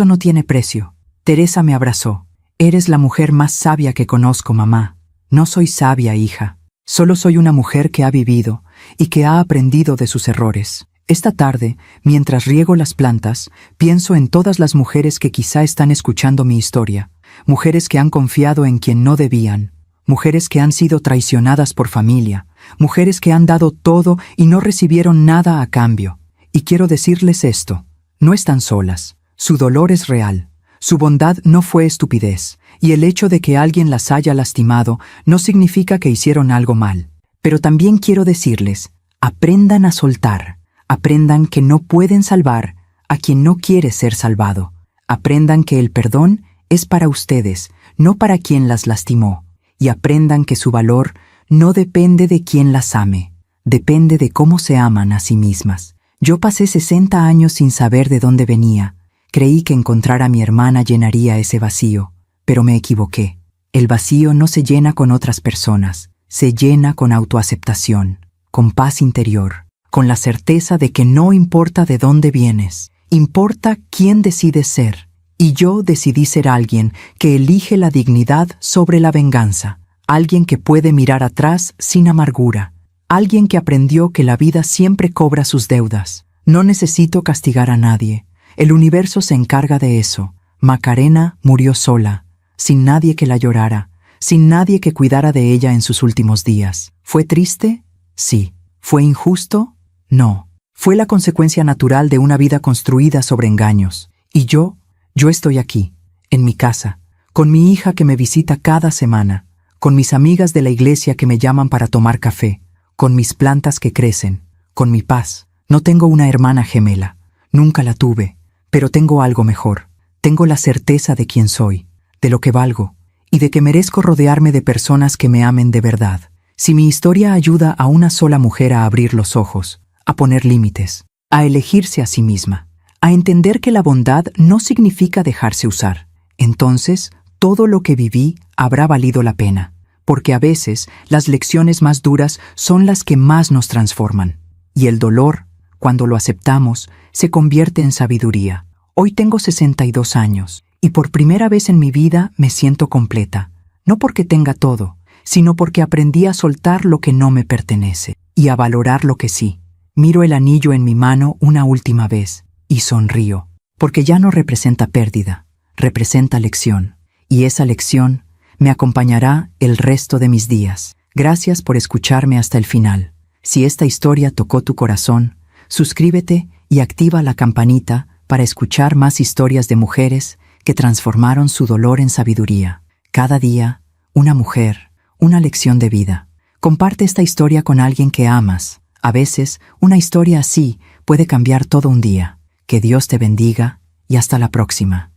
no tiene precio. Teresa me abrazó. Eres la mujer más sabia que conozco, mamá. No soy sabia, hija. Solo soy una mujer que ha vivido y que ha aprendido de sus errores. Esta tarde, mientras riego las plantas, pienso en todas las mujeres que quizá están escuchando mi historia, mujeres que han confiado en quien no debían, mujeres que han sido traicionadas por familia, mujeres que han dado todo y no recibieron nada a cambio. Y quiero decirles esto, no están solas, su dolor es real, su bondad no fue estupidez, y el hecho de que alguien las haya lastimado no significa que hicieron algo mal. Pero también quiero decirles, aprendan a soltar. Aprendan que no pueden salvar a quien no quiere ser salvado. Aprendan que el perdón es para ustedes, no para quien las lastimó. Y aprendan que su valor no depende de quien las ame, depende de cómo se aman a sí mismas. Yo pasé 60 años sin saber de dónde venía. Creí que encontrar a mi hermana llenaría ese vacío, pero me equivoqué. El vacío no se llena con otras personas, se llena con autoaceptación, con paz interior, con la certeza de que no importa de dónde vienes, importa quién decides ser. Y yo decidí ser alguien que elige la dignidad sobre la venganza, alguien que puede mirar atrás sin amargura, alguien que aprendió que la vida siempre cobra sus deudas. No necesito castigar a nadie, el universo se encarga de eso. Macarena murió sola, sin nadie que la llorara, sin nadie que cuidara de ella en sus últimos días. ¿Fue triste? Sí. ¿Fue injusto? No, fue la consecuencia natural de una vida construida sobre engaños. Y yo estoy aquí, en mi casa, con mi hija que me visita cada semana, con mis amigas de la iglesia que me llaman para tomar café, con mis plantas que crecen, con mi paz. No tengo una hermana gemela, nunca la tuve, pero tengo algo mejor. Tengo la certeza de quién soy, de lo que valgo, y de que merezco rodearme de personas que me amen de verdad. Si mi historia ayuda a una sola mujer a abrir los ojos, a poner límites, a elegirse a sí misma, a entender que la bondad no significa dejarse usar, entonces todo lo que viví habrá valido la pena, porque a veces las lecciones más duras son las que más nos transforman. Y el dolor, cuando lo aceptamos, se convierte en sabiduría. Hoy tengo 62 años, y por primera vez en mi vida me siento completa, no porque tenga todo, sino porque aprendí a soltar lo que no me pertenece, y a valorar lo que sí. Miro el anillo en mi mano una última vez y sonrío, porque ya no representa pérdida, representa lección, y esa lección me acompañará el resto de mis días. Gracias por escucharme hasta el final. Si esta historia tocó tu corazón, suscríbete y activa la campanita para escuchar más historias de mujeres que transformaron su dolor en sabiduría. Cada día, una mujer, una lección de vida. Comparte esta historia con alguien que amas. A veces, una historia así puede cambiar todo un día. Que Dios te bendiga y hasta la próxima.